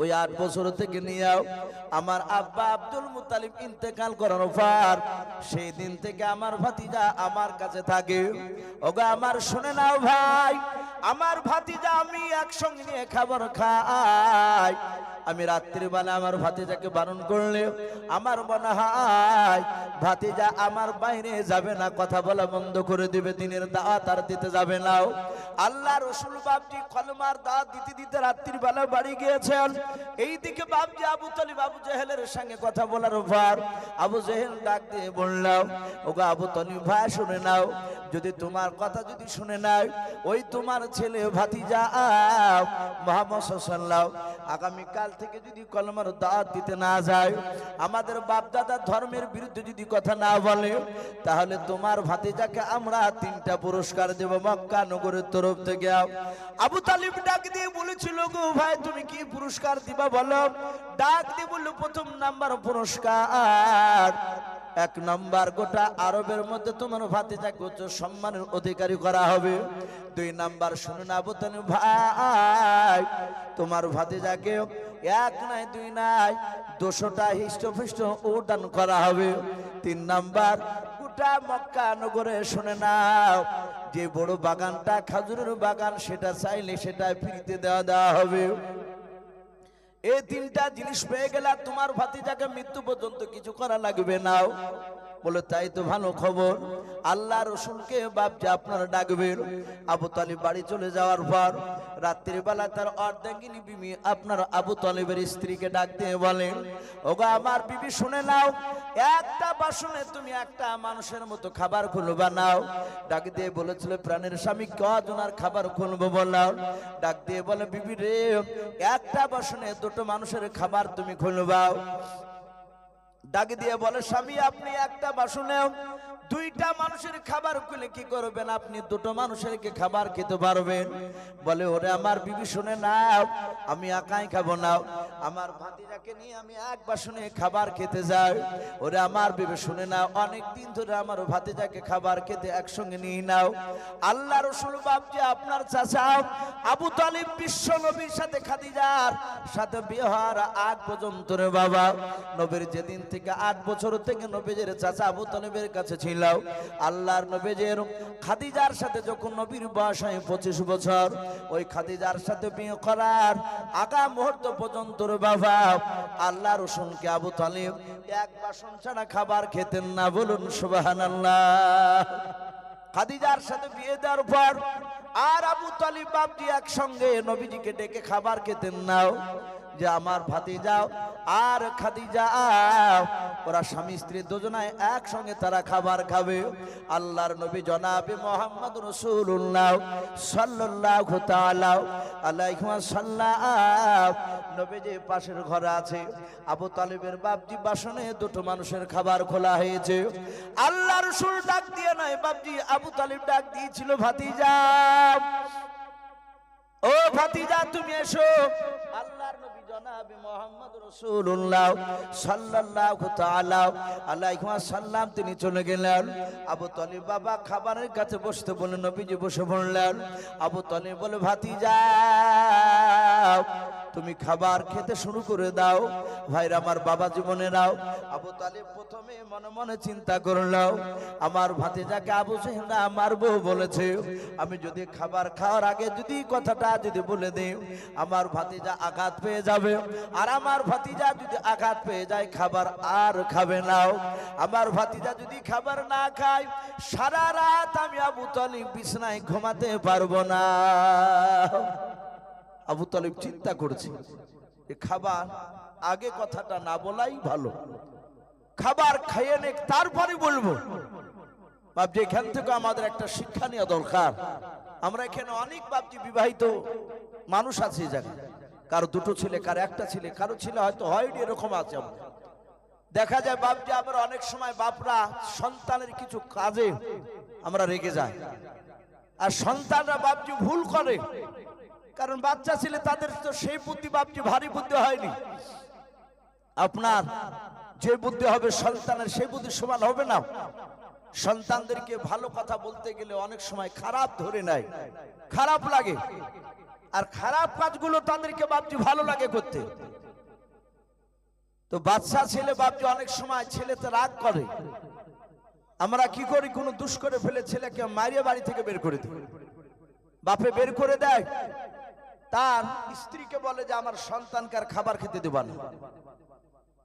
A: ওই 8 বছর থেকে নিয়েও আমার আব্বা আব্দুল মুত্তালিব ইন্তেকাল করার পর সেই দিন থেকে আমার ভাতিজা আমার কাছে থাকে। ওগো আমার শুনে নাও ভাই, আমার ভাতিজা আমি একসঙ্গে নিয়ে খাবার খাই। আমি রাত্রিবেলা আমার ভাতিজাকে বারণ করলে আমার মনে হয় ভাতিজা আমার বাইরে যাবে না, কথা বলা বন্ধ করে দিবে, দিনের দাওয়াত আর দিতে যাবে না। আল্লাহ রসুল বাপজি কলমার দাওয়াত দিতে দিতে রাত্রিবেলা বাড়ি গিয়েছেন। এইদিকে বাপজি আবু তালিব আবু জেহেলের সঙ্গে কথা বলার পর আবু জেহেল ডাক দিয়ে বললাম, ওগো আবু তালিব ভাই শুনে নাও, যদি তোমার কথা যদি শুনে নাও, ওই তোমার ছেলে ভাতিজা মুহাম্মদ সাল্লাল্লাহু আগামীকাল থেকে যদি কলমার দাওয়াত দিতে না যায়, আমাদের বাপ দাদা ধর্মের বিরুদ্ধে যদি কথা না বলে, তাহলে তোমার ভাতিজাকে আমরা 3টা পুরস্কার দেব মক্কা নগরের তরফ থেকে। আবু তালিব ডাক দিয়ে বলেছিল, গো ভাই তুমি কি পুরস্কার দিবা বলো? ডাক দিয়ে বলল, প্রথম নাম্বার পুরস্কার 1 নাম্বার গোটা আরবের মধ্যে তোমার ভাতিজাকে উচ্চ সম্মানের অধিকারী করা হবে। 2 নাম্বার শুনুন আবু তালিব ভাই, তোমার ভাতিজাকে 1 নাই 2 নাই 200টা হিষ্টফিষ্ট উডান করা হবে। 3 নাম্বার গোটা মক্কা নগরে শুনে নাও, যে বড় বাগানটা খাজুরের বাগান সেটা চাইলে সেটা ফ্রিতে দেওয়া হবে। এই 3টা জিনিস পেয়ে গেলে তোমার ভাতিজাকে মৃত্যু পর্যন্ত কিছু করা লাগবে না। বলে তাই তো ভালো খবর, আল্লাহ রসুলকে বাপজি আপনারা ডাকবেন। আবু তালিব বাড়ি চলে যাওয়ার পর রাত্রিবেলা তার অর্ধাঙ্গিনী বিবি আপনার আবু তালিবের স্ত্রীকে ডাক দিয়ে বলেন, ওগো আমার বিবি শুনে নাও, একটা বাসনে তুমি একটা মানুষের মতো খাবার খুলবা নাও। ডাক দিয়ে বলেছিল, প্রাণের স্বামী কজনার খাবার খুলবো বললাম? ডাক দিয়ে বলে, বিবি রে, একটা বাসনে 2টো মানুষের খাবার তুমি খুলবাও। ডাক দিয়ে বলে, স্বামী আপনি একটা বাসনে 2টা মানুষের খাবার খুলে কি করবেন? আপনি 2টো মানুষের কি খাবার খেতে পারবেন? বলে, ওরে আমার বিবি শুনে নাও, আমি একাই খাবো না, আমার ভাতিজাকে নিয়ে আমি 1 বাসনে খাবার খেতে যাই। ওরে আমার বিবি শুনে নাও, অনেক দিন ধরে আমার ভাতিজাকে খাবার খেতে একসঙ্গে নিয়ে নাও। আল্লাহ রসুল বাপজি আপনার চাচা আবু তালিব বিশ্ব নবীর সাথে খাদিজার সাথে বিয়ে হওয়ার আগ পর্যন্ত রে বাবা, নবীর যেদিন থেকে 8 বছর থেকে নবীজের চাচা আবু তালিবের কাছে ছিল, আল্লাহর নবীজের খাদিজার সাথে যখন নবীর বয়স হয় 25 বছর, ওই খাদিজার সাথে বিয়ে করার আগা মুহূর্ত পর্যন্ত রে বাবা আল্লাহ রসুলকে আবু তালিব 1 বাসন ছাড়া খাবার খেতেন না। বলুন সুবহানাল্লাহ। খাদিজার সাথে বিয়ে দেওয়ার পর আর আবু তালিব বাপজি একসঙ্গে নবীজিকে ডেকে খাবার খেতেন না, যে আমার ভাতিজা আর খাদিজা ওরা স্বামী স্ত্রী দুজনায় একসঙ্গে তারা খাবার খাবে। আল্লাহর নবী জনাবে মুহাম্মদ রাসূলুল্লাহ সাল্লাল্লাহু তাআলা আলাইহি ওয়াসাল্লাম নবীজি পাশের ঘরে আছে। আবু তালিবের বাপজি বাসনে 2টো মানুষের খাবার খোলা হয়েছে। আল্লাহ রাসূল ডাক দিয়ে নয় বাপজি, আবু তালিব ডাক দিয়েছিল, ভাতিজা ও ভাতিজা তুমি এসো। আল্লাহর নবী জনাবে মুহাম্মদ রাসূলুল্লাহ সাল্লাল্লাহু তাআলা আলাইহি ওয়াসাল্লাম তিনি চলে গেলেন। আবু তালিব বাবা খাবারের কাছে বসতে বলে নবীজি বসে পড়লেন। আবু তালিব বলে, ভাতিজা তুমি খাবার খেতে শুরু করে দাও। ভাইরা আমার, বাবা জীবনে নাও। আবু তালিব প্রথমে মনে মনে চিন্তা করলো, আমার ভাতিজাকে আবু জেহেল মারবো বলেছে, আমি যদি খাবার খাওয়ার আগে যদি কথাটা যদি বলে দিই, আমার ভাতিজা আঘাত পেয়ে যাবে, আর আমার ভাতিজা যদি আঘাত পেয়ে যায় খাবার আর খাবে না। আমার ভাতিজা যদি খাবার না খায় সারা রাত আমি আবু তালিব বিছানায় ঘুমাতে পারবো না। আবু তালিব চিন্তা করছে, খাবার আগে কথাটা না বলাই ভালো, খাবার খাইয়ে নে তারপরে বলবো। বাপজি এখান থেকে আমাদের একটা শিক্ষা নেওয়া দরকার। আমরা এখানে অনেক বাপজি বিবাহিত মানুষ আছে, জায়গা কারো 2টো ছেলে, কারো 1টা ছেলে, কারো ছেলে হয়তো হয়নি, এরকম আছে। দেখা যায় বাপজি আমরা অনেক সময় বাপরা সন্তানের কিছু কাজে আমরা রেগে যাই, আর সন্তানরা বাপজি ভুল করে, কারণ বাচ্চা ছেলে তাদের তো সেই বুদ্ধি বাপজি ভারী বুদ্ধি হয়নি। আপনার যে বুদ্ধি হবে সন্তানের সেই বুদ্ধি সমান হবে না। সন্তানদেরকে ভালো কথা বলতে গেলে অনেক সময় খারাপ ধরে নেয়, খারাপ লাগে। আর খারাপ কাজগুলো তাদেরকে বাপজি ভালো লাগে করতে। তো বাচ্চা ছেলে বাপজি অনেক সময় ছেলেতে রাগ করে, আমরা কি করি, কোনো দুষ করে ফেলে ছেলেকে মারিয়ে বাড়ি থেকে বের করে দিই। বাপে বের করে দেয়, তার স্ত্রীকে বলে যে আমার সন্তানকে আর খাবার খেতে দেবা না।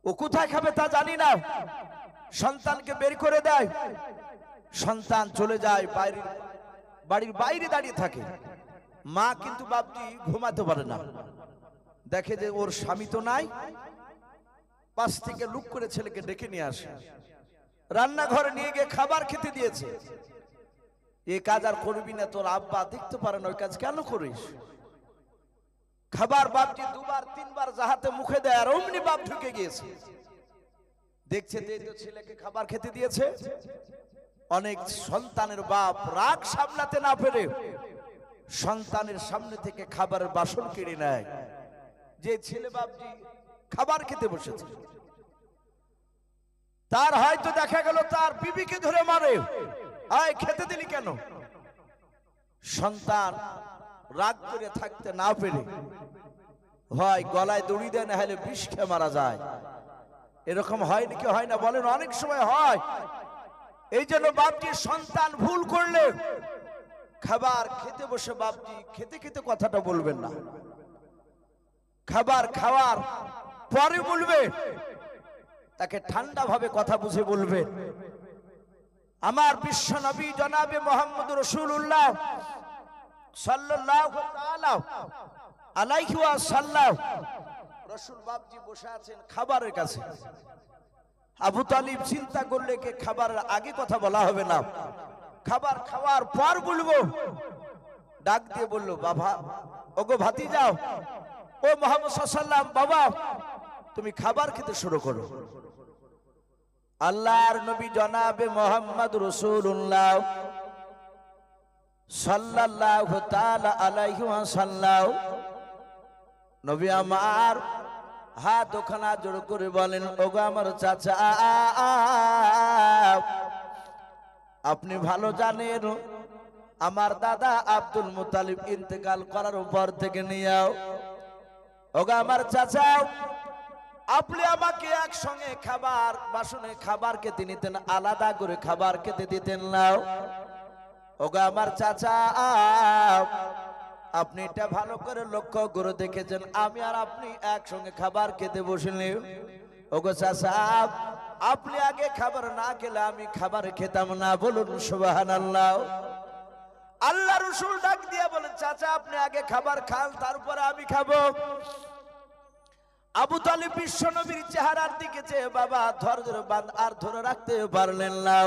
A: ও কোথায় খাবে তা জানি না, সন্তানকে বের করে দেয়। সন্তান চলে যায় বাড়ির বাইরে দাঁড়িয়ে থাকে। মা কিন্তু বাপজি ঘুমাতে পারে না, দেখে যে ওর স্বামী তো নাই, পাশ থেকে লুক করে ছেলেকে ডেকে নিয়ে আসে, রান্নাঘরে নিয়ে গিয়ে খাবার খেতে দিয়েছে। এই কাজ আর করবি না, তোর আব্বা দেখতে পারে না, ওই কাজ কেন করিস? খাবার বাপজি দুবার তিনবার যাহাতে মুখে দেয়, আর অমনি বাপ ঢুকে গিয়েছে, দেখছে তো ছেলেকে খাবার খেতে দিয়েছে। অনেক সন্তানের বাপ রাগ সামলাতে না পেরে সন্তানের সামনে থেকে খাবারের বাসন কেড়ে নেয়। যে ছেলে বাপজি খাবার খেতে বসেছে, তার হয়তো দেখা গেল তার বিবিকে ধরে মারে, আয় খেতে দিলি কেন? সন্তান রাগ করে থাকতে না পেরে হয় গলায় দড়ি দেয়, না হলে বিষ খেয়ে মারা যায়। এরকম হয় নাকি হয় না বলেন? অনেক সময় হয়। এই জন্য বাপজি সন্তান ভুল করলে খাবার খেতে বসে বাপজি খেতে খেতে কথাটা বলবেন না, খাবার খাওয়ার পরে বলবে, তাকে ঠান্ডা ভাবে কথা বুঝে বলবে। আমার বিশ্ব নবী জনাবে মুহাম্মদ রাসূলুল্লাহ সাল্লাল্লাহু তাআলা আলাইহি ওয়াসাল্লাম, রাসূল বাপজি বসে আছেন খাবারের কাছে। আবু তালিব চিন্তা করলে কে খাবারের আগে কথা বলা হবে না, খাবার খাওয়ার পর বলবো। ডাক দিয়ে বলল, বাবা, ওগো ভাতিজাও, ও মুহাম্মদ সাল্লাল্লাহু আলাইহি ওয়াসাল্লাম, বাবা তুমি খাবার খেতে শুরু করো। আল্লাহর নবী জনাবে মুহাম্মদ রাসূলুল্লাহ সাল্লাল্লাহু তাআলা আলাইহি ওয়াসাল্লাম, নবী আমার হাত ওখানা জোড় করে বলেন, ওগো আমার চাচা, আপনি ভালো জানেন আমার দাদা আব্দুল মুত্তালিব ইন্তেকাল করার পর থেকে নিয়েও, ওগো আমার চাচা, আপনি আমাকে একসঙ্গে খাবার বাসনে খাবার খেতে নিতেন, আলাদা করে খাবার খেতে দিতেন না। ওগো আমার চাচা, আপনি এটা ভালো করে লক্ষ্য করে দেখেছেন, আমি আর আপনি একসঙ্গে খাবার খেতে বসলে, ওগো চাচা, আপনি আগে খাবার না খেলে আমি খাবার খেতাম না। বলুন সুবহানাল্লাহ। আল্লাহ রাসূল ডাক দিয়ে বলেন, চাচা আপনি আগে খাবার খান, তারপরে আমি খাবো। আবু তালিব বিশ্ব নবীর চেহারার দিকে চেয়ে বাবা ধৈর্যের বাঁধ আর ধরে রাখতে পারলেন না।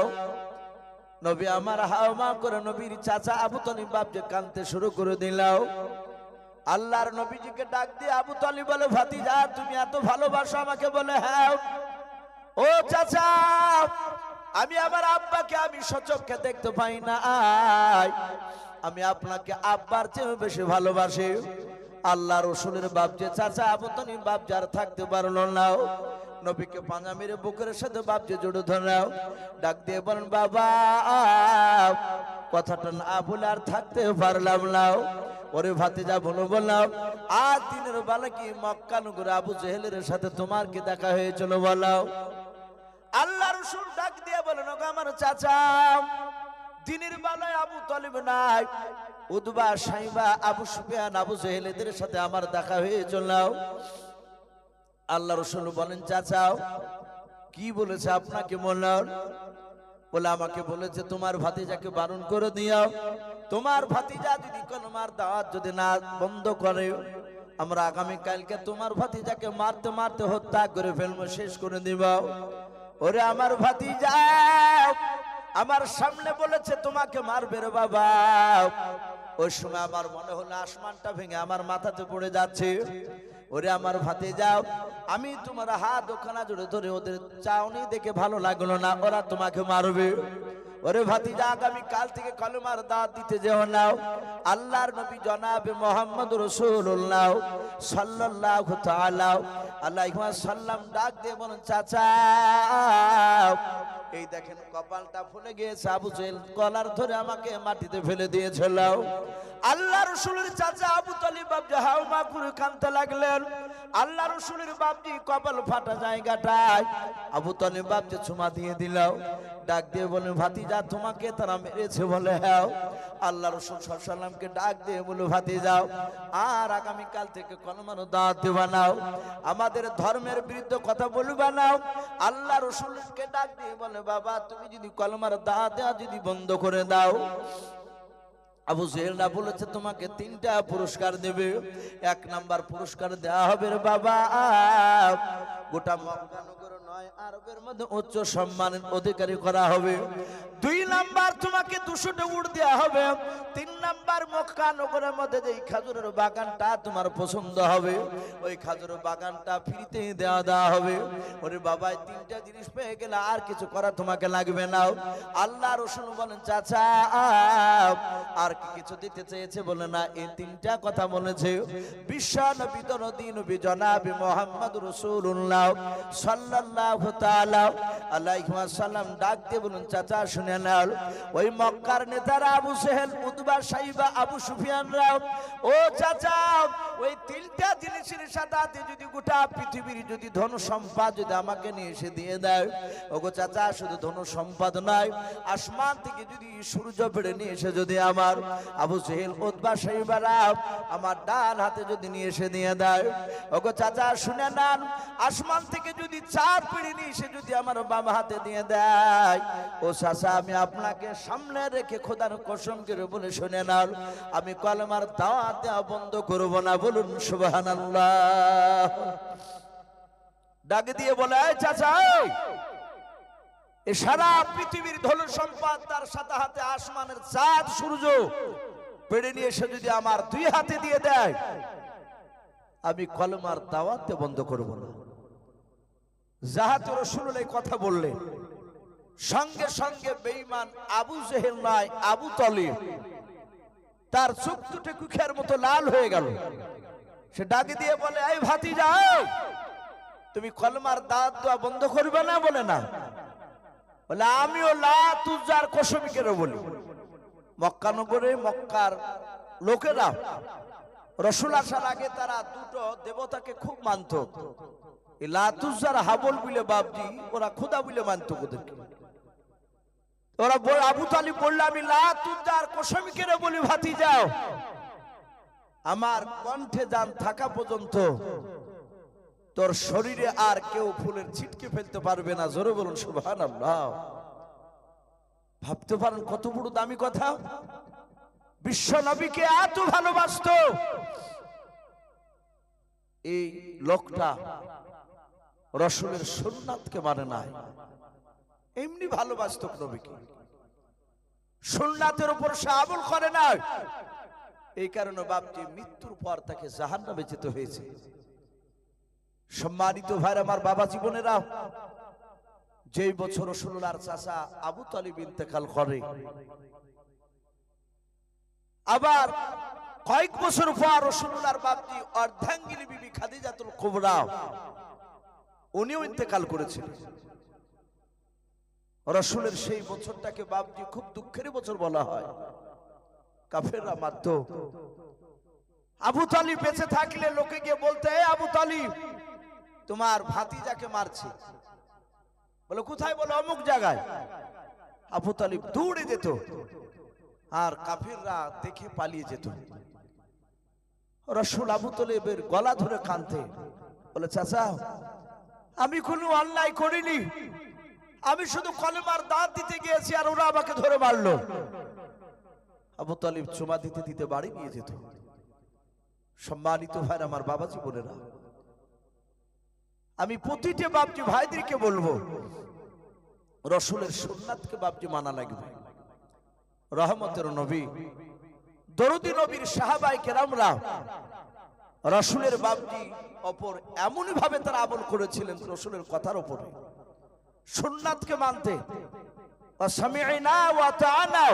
A: নবী আমার হাওমা করে নবীর চাচা আবু তালিব বাপ যে কাঁদতে শুরু করে দিলাও। আল্লাহর নবীজিকে ডাক দিয়ে আবু তালিব বলে, ভাতিজা তুমি এত ভালোবাসো আমাকে? বলে, হ্যাঁ। ও চাচা, আমি আমার আব্বাকে আমি সচক্ষে দেখতে পাই না, আমি আপনাকে আব্বার চেয়ে বেশি ভালোবাসি। আল্লাহ রসুলের বাপ যে চাচা আবু তালিব বাপ যার থাকতে পারলো না, নবীকে পাঞ্জা মেরে বুকের সাথে বাপ যে জড়ে ধরাও, ডাক দিয়ে বলেন, বাবা কথাটা না বলে আর থাকতে পারলাম না। ওরে ভাতিজা বলো বললাম, আর দিনের বেলা কি মক্কা নগরে আবু জেহেলের সাথে তোমার কি দেখা হয়েছিল বলাও? আল্লাহ রসুল ডাক দিয়ে বলেন, ওগো আমার চাচা, দিনের বেলায় আবু তালিব নাই, উতবা সাইবা আবু সুফিয়ান আবু জেহেলেদের সাথে আমার দেখা হয়েছিল। আল্লাহ রাসূল বলেন, চাচা কি বলেছে আপনাকে? বলে আমাকে বলেছে তোমার ভাতিজাকে বারণ করে দিও, তোমার ভাতিজা যদি কলমার দাওয়াত যদি না বন্ধ করে, আমরা আগামী কালকে তোমার ভাতিজাকে মারতে মারতে হত্যা করে ফেলবো, শেষ করে দিব। ওরে আমার ভাতিজা আমার সামনে বলেছে তোমাকে মারবে রে বাবা। ওই সময় আমার মনে হলো আসমানটা ভেঙে আমার মাথাতে পড়ে যাচ্ছে। ওরে আমার ভাতিজা, আমি তোমার হাত ওখানা জুড়ে ধরে ওদের চাউনি দেখে ভালো লাগলো না, ওরা তোমাকে মারবে। ওরে ভাতিজা, আগামী কাল থেকে কলমার দাওয়াত দিতে যেও নাও। আল্লাহর নবী জনাবে মুহাম্মদ রাসূলুল্লাহ সাল্লাল্লাহু তাআলা আলাইহি ওয়াসাল্লাম ডাক দিয়ে বলেন, চাচা এই দেখেন কপালটা ফুলে গিয়েছে, আবু জেহেল কলার ধরে আমাকে মাটিতে ফেলে দিয়েছিল। আল্লাহ রাসূলের চাচা আবু তালিব বাপজি হাউমা করে কাঁদতে লাগলেন। আল্লাহ রাসূলের বাপজি কপাল ফাটা জায়গাটায় আবু তালিব বাপজি চুমা দিয়ে দিল। ডাক দিয়ে বলেন, ভাতিজা তোমাকে তারা মেরেছে? বলে হ্যাঁ। আল্লাহ রাসূল সাল্লাল্লাহু আলাইহি ওয়াসাল্লামকে ডাক দিয়ে বলে, ভাতিজাও আর আগামী কাল থেকে কলমার দাওয়াত দিবা নাও, আমাদের ধর্মের বিরুদ্ধে কথা বলবা নাও। আল্লাহ রাসূলকে ডাক দিয়ে বলে, বাবা তুমি যদি কলমার দাওয়াত দেওয়া যদি বন্ধ করে দাও, আবু জেহেলরা বলেছে তোমাকে 3টা পুরস্কার দেবে। 1 নাম্বার পুরস্কার দেওয়া হবে রে বাবা, গোটা মক্কা নগর নয় আরবের মধ্যে উচ্চ সম্মানের অধিকারী করা হবে। 2 নাম্বার তোমাকে 200টা উট দেওয়া হবে। 3 নাম্বার মক্কা নগরের মধ্যে যেই খেজুরের বাগানটা তোমার পছন্দ হবে, ওই খেজুরের বাগানটা ফ্রিতে দেওয়া হবে। ওরে বাবা, 3টা জিনিস পেয়ে গেলে আর কিছু করা তোমাকে লাগবে না। আল্লাহ রাসূল বলেন, চাচা আর কি কিছু দিতে চেয়েছে? বলে না, এই 3টা কথা বলেছে। বিশ্ব নবী দরদি নবী জনাবে মুহাম্মদ রাসূলুল্লাহ সাল্লাল্লাহু তাআলা আলাইহি ওয়াসাল্লাম ডাক দিয়ে বলুন, চাচা শুনে নাও, ওই মক্কার নেতারা আবু জেহেল, উতবা, সাইবা, আবু সুফিয়ান রাও, ও চাচা ওই 3টা জিনিসের সাথে যদি গোটা পৃথিবীর যদি ধন সম্পদ যদি আমাকে নিয়ে এসে দিয়ে দেয়, ওগো চাচা শুধু ধন সম্পদ নয়, আসমান থেকে যদি সূর্য বেড়ে নিয়ে এসে যদি আমার আবু জেহেল, উতবা, সাইবা রাও আমার ডান হাতে যদি নিয়ে এসে দিয়ে দেয়, ওগো চাচা শুনে নেন, আসমান থেকে যদি চাঁদ পেড়ে নিয়ে এসে যদি আমার বাম হাতে দিয়ে দেয়, ও চাচা আমি আপনাকে সামনে রেখে খোদার কসম করে বলে শুনে নাও, আমি কলমার দাওয়াত দেওয়া বন্ধ করব না। বলুন সুবহানাল্লাহ। ডাক দিয়ে বলে, চাচা এই সারা পৃথিবীর ধন সম্পদ তার সাথে হাতে আসমানের চাঁদ সূর্য পেড়ে নিয়ে এসে যদি আমার 2 হাতে দিয়ে দেয়, আমি কলমার দাওয়াত বন্ধ করব না। যাহাতে রাসূলুল্লাহ কথা বললেন, সঙ্গে সঙ্গে বেঈমান আবু জেহেল নয় আবু তালিব তার চোখ দুটো কুখের মতো লাল হয়ে গেল। সে ডাকে দিয়ে বলে, এই ভাতিজা তুমি কলমার দাওয়াত দেওয়া বন্ধ করবে না? বলে না। বলে, আমিও লাত উজ্জার কসম করে বলি, মক্কা নগরে মক্কার লোকেরা রাসূল আসার আগে তারা 2টো দেবতাকে খুব মানত। এই লাত উজ্জার হাবল বলে বাপজি ওরা খোদা বলে মানত ওদেরকে। ওরা আবু তালিব বলল, আমি লাত উজ্জার কসম করে বলি ভাতিজাও, আমার কণ্ঠে জান থাকা পর্যন্ত তোর শরীরে আর কেউ ফুলের ছিটকে ফেলতে পারবে না। জোরে বলুন সুবহানাল্লাহ। ভাবতে পারেন কত বড় দামি কথা। বিশ্ব নবীকে এত ভালোবাসতো এই লোকটা, রাসূলের সুন্নাতকে মানে নাই, এমনি ভালোবাসতো নবীকে, সুন্নাতের উপর সে আমল করে না। এই কারণে বাপজি মৃত্যুর পর তাকে জাহান্নামে যেতে হয়েছে। সম্মানিত ভাইরা আমার, বাবা জীবনেরা, যেই বছর রাসূলুল্লাহর চাচা আবু তালিব ইন্তেকাল করে, আবার কয়েক বছর পর রাসূলুল্লাহর বাপজি অর্ধাঙ্গিনী বিবি খাদিজাতুল কুবরা উনিও ইন্তেকাল করেছিলেন। রাসূলের সেই বছরটাকে বাপজি খুব দুঃখের বছর বলা হয়। কাফেররা মারত। আবু তালিব বেঁচে থাকলে লোকে গিয়ে বলতে, আবু তালিব তোমার ভাতিজাকে মারছে। বলে কোথায়? বলে অমুক জায়গায়। আবু তালিব দৌড়ে যেত আর কাফিররা দেখে পালিয়ে যেত। রাসূল আবু তালিবের গলা ধরে কাঁদতে, বলে চাচা আমি কোনো অন্যায় করিনি, আমি শুধু কলেমার দাওয়াত দিতে গিয়েছি আর ওরা আমাকে ধরে মারলো। আবু তালিব চুমা দিতে দিতে বাড়ি নিয়ে যেত। সম্মানিত ভাইরা আমার, বাবাজি বোনেরা, আমি প্রতিটি বাপজি ভাইদেরকে বলবো, রাসূলের সুন্নাতকে বাপজি মানা লাগবে। রহমতের নবী, দরুদি নবীর সাহাবায়ে কেরামরা রাসূলের বাপজি অপর এমনই ভাবে তারা আমল করেছিলেন রাসূলের কথার উপরে, সুন্নাতকে মানতে। ওয়াসামি'না ওয়া আতা'না,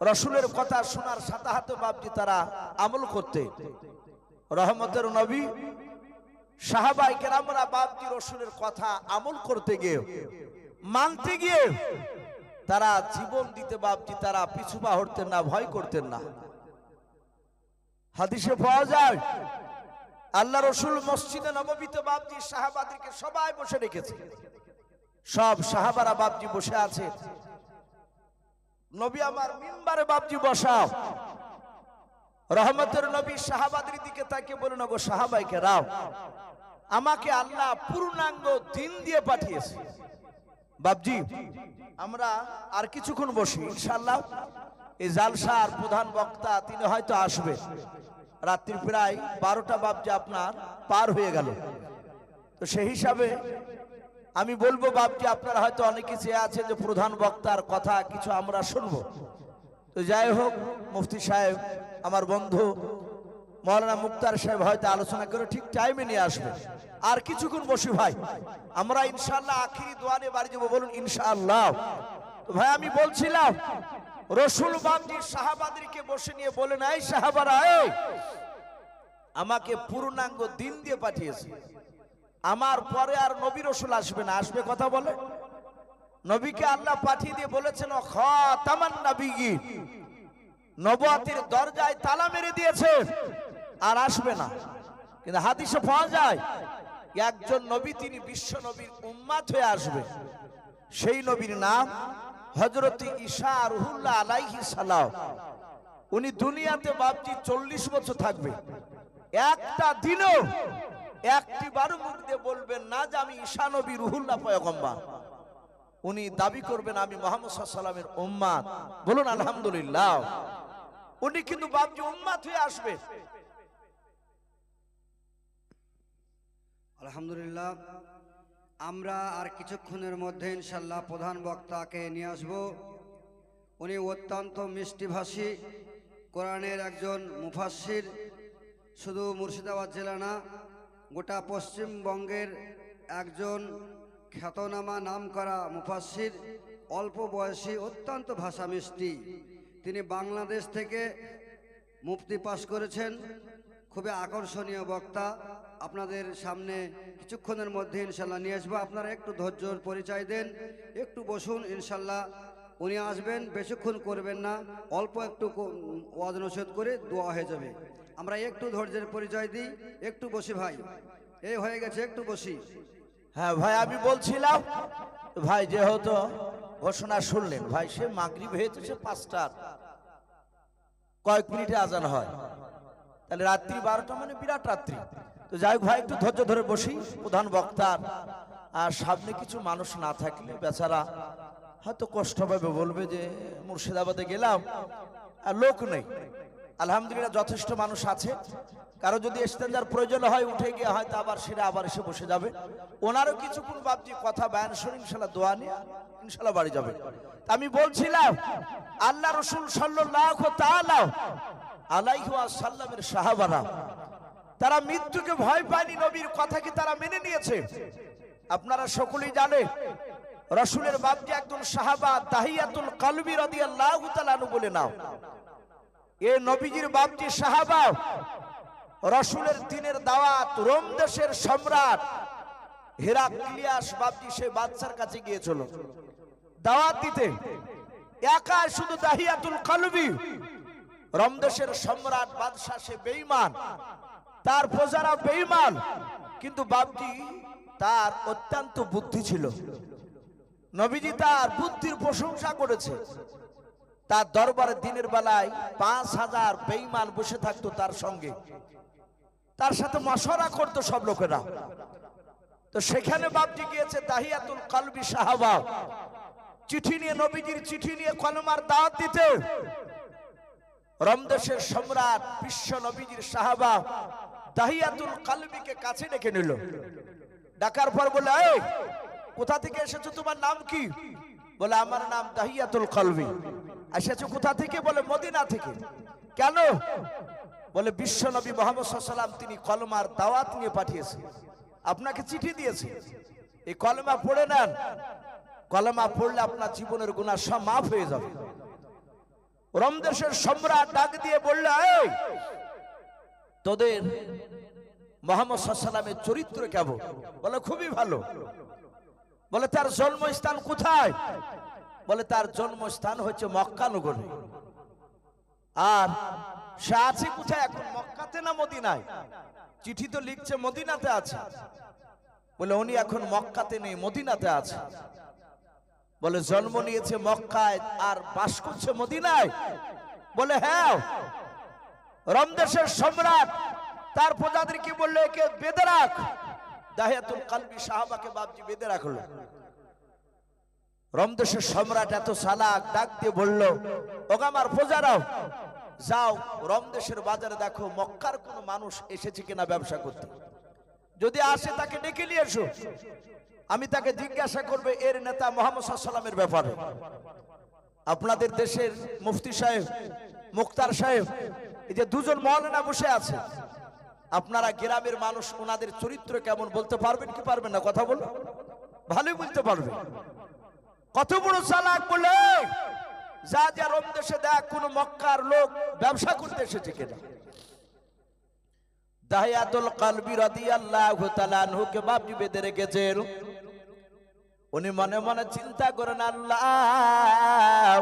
A: রাসূলের কথা শোনার সাথে সাথে বাপজি তারা আমল করতে। রহমতের নবী সাহাবায়ে কেরামরা বাপজি রাসূলের কথা আমল করতে গিয়ে, মানতে গিয়ে তারা জীবন দিতে বাপজি তারা পিছু পা হটতেন না, ভয় করতেন না। হাদিসে পাওয়া যায় আল্লাহ রাসূল মসজিদে নববীতে বাপজি সাহাবাদেরকে সবাই বসে রেখেছে। সব সাহাবারা বাপজি বসে আছে, নবী আমার মিম্বারে বাপজি বসা। রহমতের নবী সাহাবাদের দিকে তাকিয়ে বলেন, ওগো সাহাবায়ে কেরাম, আমাকে আল্লাহ পূর্ণাঙ্গ দিন দিয়ে পাঠিয়েছে। বাপজি আমরা আর কিছুক্ষণ বসি, ইনশাআল্লাহ এই জালসার প্রধান বক্তা তিনি হয়তো আসবে। রাত্রি প্রায় 12টা বাপজি আপনার পার হয়ে গেল। তো সেই হিসাবে আমি বলবো বাপজি আপনারা হয়তো অনেকে চেয়ে আছে যে প্রধান বক্তার কথা কিছু আমরা শুনবো। তো যাই হোক, মুফতি সাহেব আমার বন্ধু মাওলানা মুক্তার সাহেব হয়তো আলোচনা করে ঠিক টাইমে নিয়ে আসবে। আর কিছুক্ষণ বসি ভাই, আমরা ইনশাআল্লাহ আখিরি দোয়া নিয়ে বাড়ি যাবো। বলুন ইনশাআল্লাহ। তো ভাই আমি বলছিলাম রাসূল বাপজি সাহাবাদেরকে বসে নিয়ে বলেন, এই সাহাবারা, এই আমাকে পূর্ণাঙ্গ দিন দিয়ে পাঠিয়েছে, আমার পরে আর নবী রাসূল আসবে না। আসবে কথা বলে, নবীকে আল্লাহ পাঠিয়ে দিয়ে বলেছেন খাতামান নবিয়্যিন, নবুয়তের দরজায় তালা মেরে দিয়েছে, আর আসবে না। কিন্তু হাদিসে পাওয়া যায় একজন নবী তিনি বিশ্ব নবীর উম্মত হয়ে আসবে। সেই নবীর নাম হযরত ঈসা রুহুল্লাহ আলাইহিস সালাম। উনি দুনিয়াতে বাপজি 40 বছর থাকবে। একটা দিনও একটি বারো মুখ দিয়ে বলবেন না যে আমি ঈসা নবী রুহুল্লাহ পয়গম্বর। উনি দাবি করবেন আমি মুহাম্মদ সাল্লাল্লাহু আলাইহি ওয়াসাল্লামের উম্মত। বলুন আলহামদুলিল্লাহ। উনি কিন্তু বাপজি উম্মত হয়ে আসবে।
B: আলহামদুলিল্লাহ। আমরা আর কিছুক্ষণের মধ্যে ইনশাআল্লাহ প্রধান বক্তাকে নিয়ে আসব। উনি অত্যন্ত মিষ্টিভাষী, কোরআনের একজন মুফাসসির। শুধু মুর্শিদাবাদ জেলা না, গোটা পশ্চিমবঙ্গের একজন খ্যাতনামা নামকরা মুফাসসির, অল্প বয়সী, অত্যন্ত ভাষা মিষ্টি। তিনি বাংলাদেশ থেকে মুফতি পাশ করেছেন। খুবই আকর্ষণীয় বক্তা। আপনাদের সামনে কিছুক্ষণের মধ্যে ইনশাল্লাহ নিয়ে আসবো। আপনারা একটু ধৈর্যর পরিচয় দেন, একটু বসুন। ইনশাল্লাহ উনি আসবেন, বেশিক্ষণ করবেন না, অল্প একটু ওয়াজ নসিহত করে দোয়া হয়ে যাবে। আমরা একটু ধৈর্যের পরিচয় দিই, একটু বসি ভাই। এই হয়ে গেছে, একটু বসি।
A: হ্যাঁ ভাই আমি বলছিলাম ভাই, যেহেতু ঘোষণা শুনলেন ভাই, সে মাগরিব হয়েছে, সে 5টার কয়েক মিনিটে আজান হয়, তাহলে রাত্রি 12টা মানে বিরাট রাত্রি। তো যাই হোক ভাই, একটু ধৈর্য ধরে বসি। প্রধান বক্তার আর সামনে কিছু মানুষ না থাকলে বেচারা হয়তো কষ্ট পাবে, বলবে যে মুর্শিদাবাদে গেলাম আর লোক নেই। আলহামদুলিল্লাহ যথেষ্ট মানুষ আছে। কারো যদি ইস্তেঞ্জার প্রয়োজন হয় উঠে গিয়ে হয়তো আবার সেটা আবার এসে বসে যাবে। ওনারও কিছুক্ষণ বাপজি কথা বয়ান শুনে ইনশাল্লাহ দোয়া নিয়ে ইনশাল্লাহ বাড়ি যাবে। আমি বলছিলাম আল্লাহ রাসূল সাল্লাল্লাহু তাআলা আলাইহি ওয়াসাল্লামের সাহাবারা তারা মৃত্যুকে ভয় পায়নি, নবীর কথাকে তারা মেনে নিয়েছে। আপনারা সকলেই জানেন রাসূলের বাপজি একজন সাহাবা তাহিয়াতুল কলবি রাদিয়াল্লাহু তাআলা আনহু বলে নাও। এ নবীজির বাপজি সাহাবা রাসূলের দ্বীনের দাওয়াত রোম দেশের সম্রাট হেরাক্লিয়াস বাপজি সে বাদশার কাছে গিয়েছিল দাওয়াত দিতে। একা শুধু তাহিয়াতুল কলবি, রোম দেশের সম্রাট বাদশা সে বেঈমান, তার প্রজারা বেঈমান, কিন্তু বাপজি তার অত্যন্ত বুদ্ধি ছিল। নবীজি তার বুদ্ধির প্রশংসা করেছে। তার দরবারে দিনের বেলায় 5000 বেঈমান বসে থাকতো তার সঙ্গে, তার সাথে মশওয়ারা করতো সব লোকেরা। তো সেখানে বাপজি গিয়েছে তাহিয়াতুল কলবি সাহাবা, চিঠি নিয়ে, নবীজির চিঠি নিয়ে কলমার দাওয়াত দিতে। রোম দেশের সম্রাট বিশ্ব নবীজির সাহাবা তাহিয়াতুল কলবিকে কাছে ডেকে নিল। ডাকার পর বলে, এই কোথা থেকে এসেছো, তোমার নাম কি? বলে আমার নাম তাহিয়াতুল কলবি। এসেছো কোথা থেকে? বলে মদিনা থেকে। কেন? বলে বিশ্ব নবী মুহাম্মদ সাল্লাল্লাহু আলাইহি ওয়াসাল্লাম তিনি কলমার দাওয়াত নিয়ে পাঠিয়েছে, আপনাকে চিঠি দিয়েছে, এই কলমা পড়ে নেন। কলেমা পড়লে আপনার জীবনের গুনাহ সব মাফ হয়ে যাবে। রোম দেশের সম্রাট ডাক দিয়ে বলল, এই তোদের মুহাম্মদ সাল্লাল্লাহু আলাইহি ওয়াসাল্লামের চরিত্র কেমন? বলে খুবই ভালো। বলে তার জন্মস্থান কোথায়? বলে তার জন্মস্থান হচ্ছে মক্কা নগরে। আর সে আছে কোথায় এখন, মক্কাতে না মদিনায়? চিঠি তো লিখছে মদিনাতে আছে। বলে উনি এখন মক্কাতে নেই, মদিনাতে আছে। বলে জন্ম নিয়েছে মক্কায় আর বাস করছে মদিনায়? বলে হ্যাঁ। রোম দেশের সম্রাট তার প্রজাদেরকে বললো, একে বেঁধে রাখ। দাহিয়াতুল কালবি সাহাবাকে বাপজি বেঁধে রাখলো। রোম দেশের সম্রাট এত চালাক, ডাক দিয়ে বলল, ওগো আমার প্রজারাও, যাও রোম দেশের বাজারে দেখো মক্কার কোন মানুষ এসেছে কিনা ব্যবসা করতে। যদি আসে তাকে ডেকে নিয়ে এসো, আমি তাকে জিজ্ঞাসা করবে এর নেতা মুহাম্মদ সাল্লাল্লাহু আলাইহি ওয়াসাল্লামের ব্যাপারে। আপনাদের দেশের মুফতি সাহেব, মুক্তার সাহেব, এই যে দুজন মাওলানা বসে আছে, আপনারা গ্রামের মানুষ ওনাদের চরিত্র কেমন বলতে পারবেন কি পারবেন না? কথা বলো, ভালোই বলতে পারবে। কত বড় চালাক! বলে যা যা রোম দেশে দেখ কোন মক্কার লোক ব্যবসা করতে এসেছে কিনা। দাহিয়াতুল কালবি রাদিয়াল্লাহু তাআলা আনহুকে বাপজি বেঁধে রেখেছেন। উনি মনে মনে চিন্তা করেন, আল্লাহ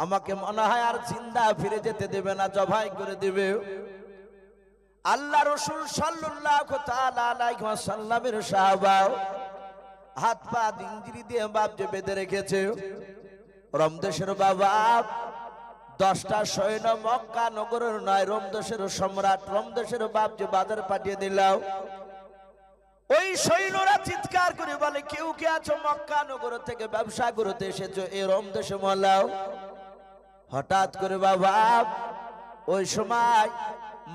A: আমাকে মনে হয় আর জিন্দা ফিরে যেতে দেবে না, জবাই করে দেবে। আল্লাহ রাসূল সাল্লাল্লাহু তাআলা আলাইহি ওয়াসাল্লামের সাহাবা হাত পা ইঞ্জিরি দিয়ে বাপজি বেঁধে রেখেছে। রোম দেশের বাবা 10টা সৈন্য মক্কা নগরের নয়, রোম দেশের সম্রাট, রোম দেশের বাপজি বাজার পাঠিয়ে দিল। ওই সৈন্যরা চিৎকার করে বলে, কেউ কে আছো মক্কা নগর থেকে ব্যবসা করতে এসেছো এই রোম দেশে মলাও। হঠাৎ করে বাবা ওই সময়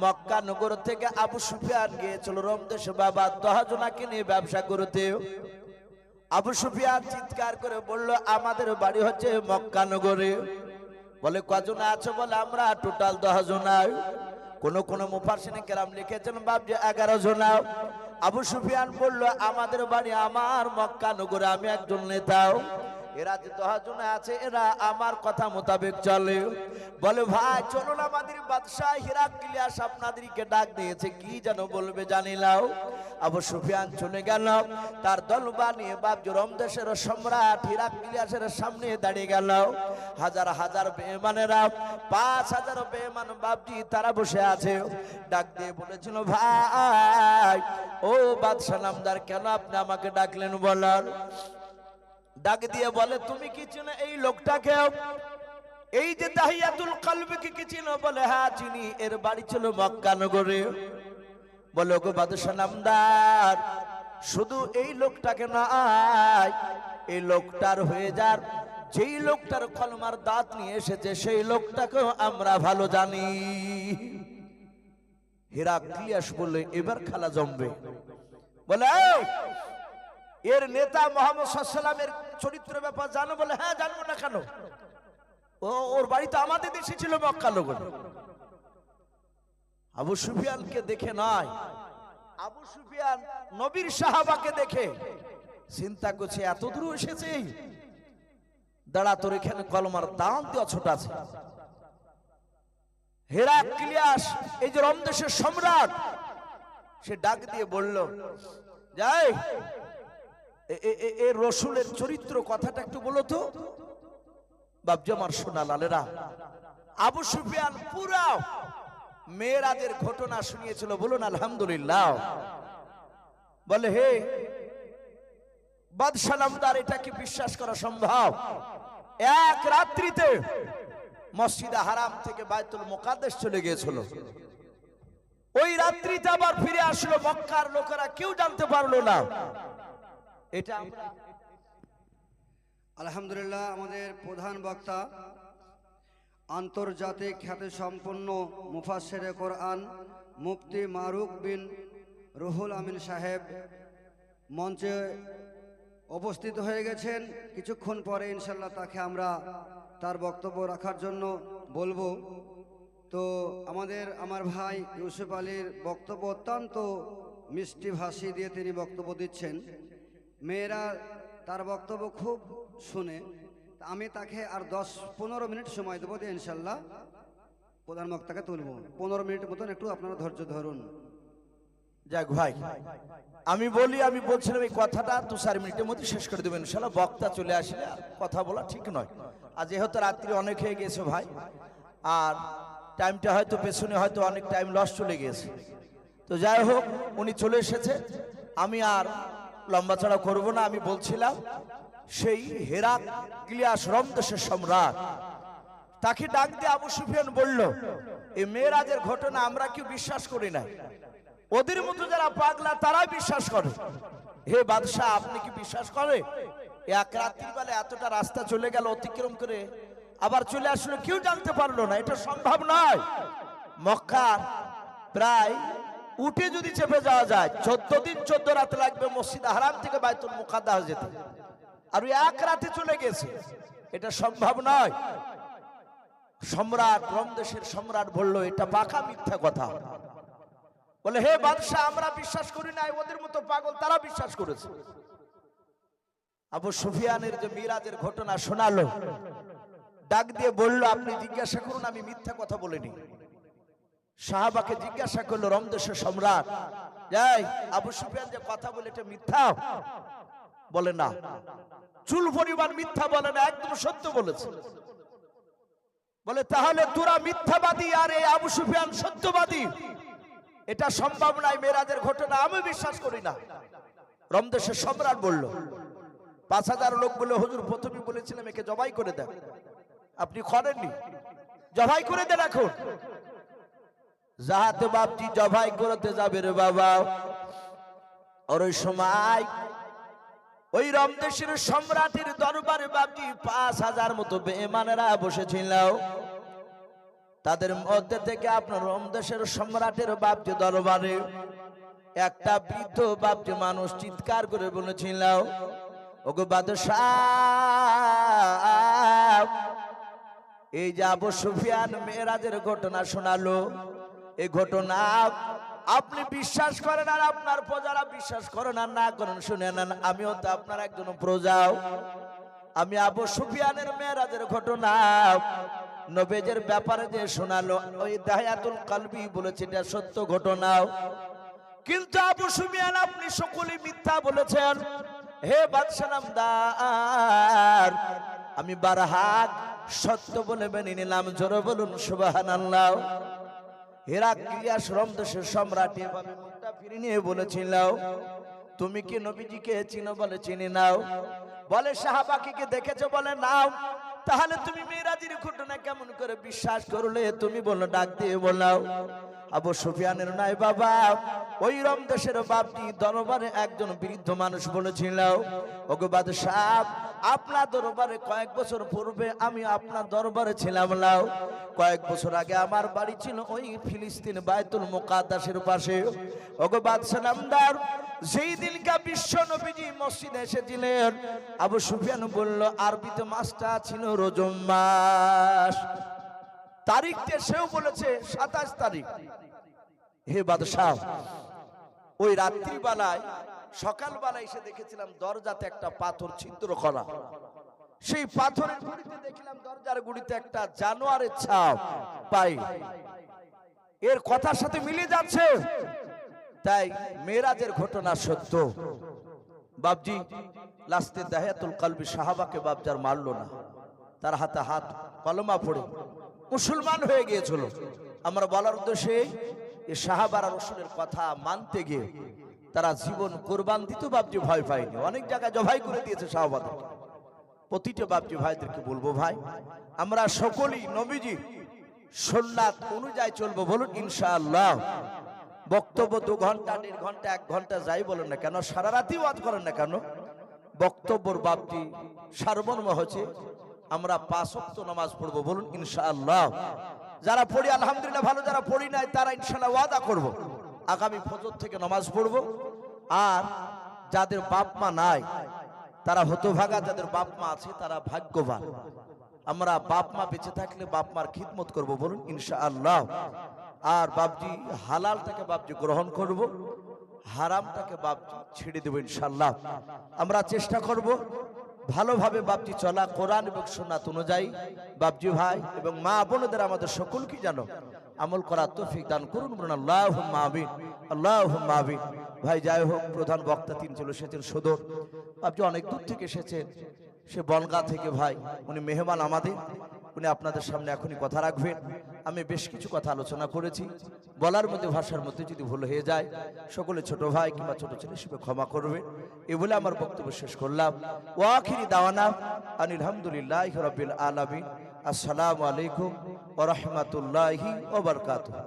A: মক্কা নগর থেকে আবু সুফিয়ান গিয়েছিল রোম দেশে বাবা 10 জনকে নিয়ে ব্যবসা করতে। আবু সুফিয়ান চিৎকার করে বলল, আমাদের বাড়ি হচ্ছে মক্কা নগরে। বলে কজন আছো? বলে আমরা টোটাল 10 জন। কোন মুফাসসিরিন কেরাম লিখেছেন বাপজি 11 জন। আবু সুফিয়ান বলল, আমাদের বাড়ি আমার মক্কা নগরে, আমি একজন নেতাও। এরা যে 10 জন আছে এরা আমার কথা মোতাবেক চলে। বলে ভাই চলুন, আমাদের বাদশাহ হিরাক্লিয়াস আপনাদেরকে ডাক দিয়েছে, কি যেন বলবে জানিলাও। আবু সুফিয়ান চলে গেল, তার দল বানিয়ে বাপজি রোম দেশের সম্রাট হিরাক্লিয়াসের সামনে দাঁড়িয়ে গেল। হাজার হাজার বেঈমানেরা, 5000 বেঈমান বাপজি তারা বসে আছে। ডাক দিয়ে বলেছিল, ভাই ও বাদশাহ নামদার, কেন আপনি আমাকে ডাকলেন বলার? ডাক দিয়ে বলে, তুমি কি চিনো এই লোকটাকে? এই যে দাহিয়াতুল কালবিকে কি চিনো? বলে হ্যাঁ চিনি, এর বাড়ি ছিল মক্কা নগরে। বলে ওগো বাদশাহ নামদার, শুধু এই লোকটাকে নয়, এই লোকটার হয়ে যার, যেই লোকটার কলমার দাঁত নিয়ে এসেছে সেই লোকটাকেও আমরা ভালো জানি। হিরাক্লিয়াস বললে, এবার খেলা জমবে। বলে এর নেতা মুহাম্মদ সাল্লাল্লাহু আলাইহি ওয়াসাল্লামের চরিত্র ব্যাপার জানো? বলে হ্যাঁ জানবো না কেন, ওর বাড়ি তো আমাদের দেশে ছিল মক্কা নগরে। আবু সুফিয়ানকে দেখে নয়, আবু সুফিয়ান নবীর সাহাবাকে দেখে চিন্তা করছে, এত দূর এসেছে, দাঁড়া তোর এখানে কলমার দাম দেওয়া ছোট আছে। হিরাক্লিয়াস এই যে রোম দেশের সম্রাট, সে ডাক দিয়ে বলল, যাই এ রসুলের চরিত্র কথাটা একটু বলো তো। বাপজি আমার সোনা লালেরা, আবু সুফিয়ান পুরা মেরাজের ঘটনা শুনিয়েছিল। বলুন আলহামদুলিল্লাহ। বলে হে বাদশাহ নামদার, এটা কি বিশ্বাস করা সম্ভব? এক রাত্রিতে মসজিদে হারাম থেকে বাইতুল মুকাদ্দাস চলে গিয়েছিল। ওই রাত্রিতে আবার ফিরে আসলো, মক্কার লোকেরা কেউ জানতে পারলো না। এটা
B: আলহামদুলিল্লাহ, আমাদের প্রধান বক্তা আন্তর্জাতিক খ্যাতিসম্পন্ন মুফাসসিরে কোরআন মুফতি মারুক বিন রুহুল আমিন সাহেব মঞ্চে উপস্থিত হয়ে গেছেন। কিছুক্ষণ পরে ইনশাল্লাহ তাকে আমরা তার বক্তব্য রাখার জন্য বলবো। তো আমার ভাই ইউসুফ আলীর বক্তব্য অত্যন্ত মিষ্টি ভাষী দিয়ে তিনি বক্তব্য দিচ্ছেন। মেয়েরা তার বক্তব্য খুব শুনে আমি তাকে আর 10-15 মিনিট সময় দেবো, দিয়ে ইনশাল্লাহ প্রধান বক্তাকে তুলব। 15 মিনিট মতন একটু আপনারা ধৈর্য ধরুন।
A: যাক ভাই, আমি বলছিলাম এই কথাটা 2-4 মিনিটের মধ্যে শেষ করে দেবেন ইনশাল্লাহ। বক্তা চলে আসলে আর কথা বলা ঠিক নয়। আর যেহেতু রাত্রি অনেক হয়ে গেছে ভাই, আর টাইমটা হয়তো পেছনে হয়তো অনেক টাইম লস চলে গিয়েছে। তো যাই হোক, উনি চলে এসেছে, আমি আর লম্বা চড়া করবো না। আমি বলছিলাম সেই হেরাক্লিয়াস রোম দেশের সম্রাট, তাকে ডাক দিয়ে আবু সুফিয়ান বলল, এই মেরাজের ঘটনা আমরা কেউ বিশ্বাস করি না, ওদের মতো যারা পাগলা তারাই বিশ্বাস করে। হে বাদশাহ, আপনি কি বিশ্বাস করে? এক রাত্রি বেলা এতটা রাস্তা চলে গেল অতিক্রম করে, আবার চলে আসলো, কেউ জানতে পারলো না, এটা সম্ভব নয়। মক্কার প্রায় উঠে যদি চেপে যাওয়া যায় 14 দিন 14 রাত লাগবে মসজিদ হারাম থেকে বাইতুল মুকাদ্দাস যেতে, আর ওই এক রাতে চলে গেছে, এটা সম্ভব নয়। সম্রাট, রোম দেশের সম্রাট বলল, এটা পাকা মিথ্যা কথা। বলে, হে বাদশাহ, আমরা বিশ্বাস করি না, ওদের মতো পাগল তারা বিশ্বাস করেছে। আবু সুফিয়ানের যে মিরাজের ঘটনা শোনালো, ডাক দিয়ে বলল, আপনি জিজ্ঞাসা করুন, আমি মিথ্যা কথা বলিনি। সাহাবাকে জিজ্ঞাসা করলো, রোম দেশের সম্রাট, যাই আবু সুফিয়ান যে কথা বলে এটা মিথ্যা? বলে না, চুল পরিমাণ মিথ্যা বলে না, একদম সত্য বলেছে। বলে, তাহলে তোরা মিথ্যাবাদী আর এই আবু সুফিয়ান সত্যবাদী, এটা সম্ভব নয়, মেরাজের ঘটনা আমি বিশ্বাস করি না। রোম দেশের সম্রাট বলল, 5000 লোক বলে, হুজুর প্রথমেই বলেছিলাম একে জবাই করে দেন, আপনি করেননি, জবাই করে দেন। এখন যাহাতে বাপজি জবাই করতে যাবে রে বাবা, আর ওই সময় ওই রোম দেশের সম্রাটের দরবারে বাপজি 5000 মতো বেঈমানেরা বসেছিল। তাদের মধ্যে থেকে আপনার রোম দেশের সম্রাটের বাপজি দরবারে একটা বৃদ্ধ বাপজি মানুষ চিৎকার করে বলেছিল, ওগো বাদশাহ, এই যে আবু সুফিয়ান মেরাজের ঘটনা শোনালো, এই ঘটনা আপনি বিশ্বাস করেন আর আপনার প্রজারা বিশ্বাস করেন আর না করেন, শুনে নেন, আমিও তো আপনার একজন প্রজাও। আমি আবু সুফিয়ানের মেরাজের ঘটনা নবীজের ব্যাপারে যে শোনালো, ওই দাহিয়াতুল কলবি বলেছে এটা সত্য ঘটনা, কিন্তু আবু সুফিয়ান আপনি সকলেই মিথ্যা বলেছেন। হে বাদশাহ নামদার, আমি বারহাক সত্য বলে মেনে নিলাম, জোরে বলুন সুবহানাল্লাহ। হেরাক্লিয়াস রোম দেশের সম্রাট এভাবে মুখটা ফিরে নিয়ে বলেছিল, তুমি কি নবীজিকে চিনো? বলে, চিনি নাও। বলে, সাহাবাকে দেখেছো? বলে, নাও। তাহলে তুমি মেরাজের ঘটনা কেমন করে বিশ্বাস করলে? তুমি বললো, ডাক দিয়ে বলাও। আবু সুফিয়ানের নাই বাবা, ওই রোম দেশের বাপটি দরবারে একজন বৃদ্ধ মানুষ বলেছিল, ওগো বাদশাহ, আপনার দরবারে কয়েক বছর পূর্বে আমি আপনার দরবারে ছিলাম নাও। কয়েক বছর আগে আমার বাড়ি ছিল ওই ফিলিস্তিন বাইতুল মুকাদ্দাসের পাশে। ওগো বাদশাহ নামদার, যেই দিনকা বিশ্ব নবীজি মসজিদে এসেছিলেন, আবু সুফিয়ান বলল, আরবিতে মাসটা ছিল রজব মাস, তারিখটা সেও বলেছে 27 তারিখ। হে বাদশাহ, ওই রাত্রিবেলায় সকালবেলায় এসে দেখেছিলাম দরজাতে একটা পাথর ছিদ্র করা, সেই পাথরের গুড়িতে দেখলাম দরজার গুড়িতে একটা জানোয়ারের ছাপ পাই। এর কথার সাথে মিলে যাচ্ছে, তাই মেরাজের ঘটনা সত্য। বাপজি লাস্টে দাহিয়াতুল কলবি সাহাবাকে বাপজার মারলো না, তার হাতে হাত কলমা পড়ে মুসলমান হয়ে গিয়েছিল। আমরা বলার উদ্দেশ্যে এই সাহাবারা রাসূলের কথা মানতে গিয়ে তারা জীবন কুরবান দিত, বাপজি ভয় পায়নি, অনেক জায়গায় জবাই করে দিয়েছে সাহাবাদের। প্রতিটা বাপজি ভাইদেরকে বলবো, ভাই আমরা সকলেই নবীজি সুন্নাত অনুযায়ী চলবো, বলুন ইনশাআল্লাহ। বক্তব্য 2 ঘন্টা 1.5 ঘন্টা 1 ঘন্টা যাই বলেন না কেন, সারা রাতই ওয়াজ করেন না কেন, বক্তব্যর বাপজি সারমর্ম হচ্ছে আমরা 5 ওয়াক্ত নামাজ পড়বো, বলুন ইনশাআল্লাহ। যারা পড়ি আলহামদুলিল্লাহ ভালো, যারা পড়ি নাই তারা ইনশাআল্লাহ ওয়াদা করব আগামী ফজর থেকে নামাজ পড়বো। আর যাদের বাপ মা নাই তারা হতভাগা, যাদের বাপ মা আছে তারা ভাগ্যবান। আমরা বাপ মা বেঁচে থাকলে বাপ মার খিদমত করব, বলুন ইনশাআল্লাহ। আর বাপজি হালালটাকে বাপজি গ্রহণ করব, হারামটাকে বাপজি ছেড়ে দেবো ইনশাল্লাহ। আমরা চেষ্টা করব ভালোভাবে বাপজি চলা, কোরআন এবং সুন্নাত অনুযায়ী। বাপজি ভাই এবং মা বোনদের আমাদের সকলকে জানো আমল করার তৌফিক দান করুন, বলুন আল্লাহুম্মা আমিন, আল্লাহুম্মা আমিন। ভাই যাই হোক, প্রধান বক্তা তিন চলে এসেছেন সদর, বাপজি অনেক দূর থেকে এসেছেন, সে বনগাঁ থেকে ভাই, উনি মেহমান আমাদের, উনি আপনাদের সামনে এখনই কথা রাখবেন। আমি বেশ কিছু কথা আলোচনা করেছি, বলার মধ্যে ভাষার মধ্যে যদি ভুল হয়ে যায় সকলে ছোট ভাই কিংবা ছোট ছেলে হিসেবে ক্ষমা করবে, এ বলে আমার বক্তব্য শেষ করলাম। ওয়া আখিরি দাওয়ানা আনিল হামদুলিল্লাহি রাব্বিল আলামিন। আসসালামু আলাইকুম ওয়া রাহমাতুল্লাহি ওয়া বারাকাতুহু।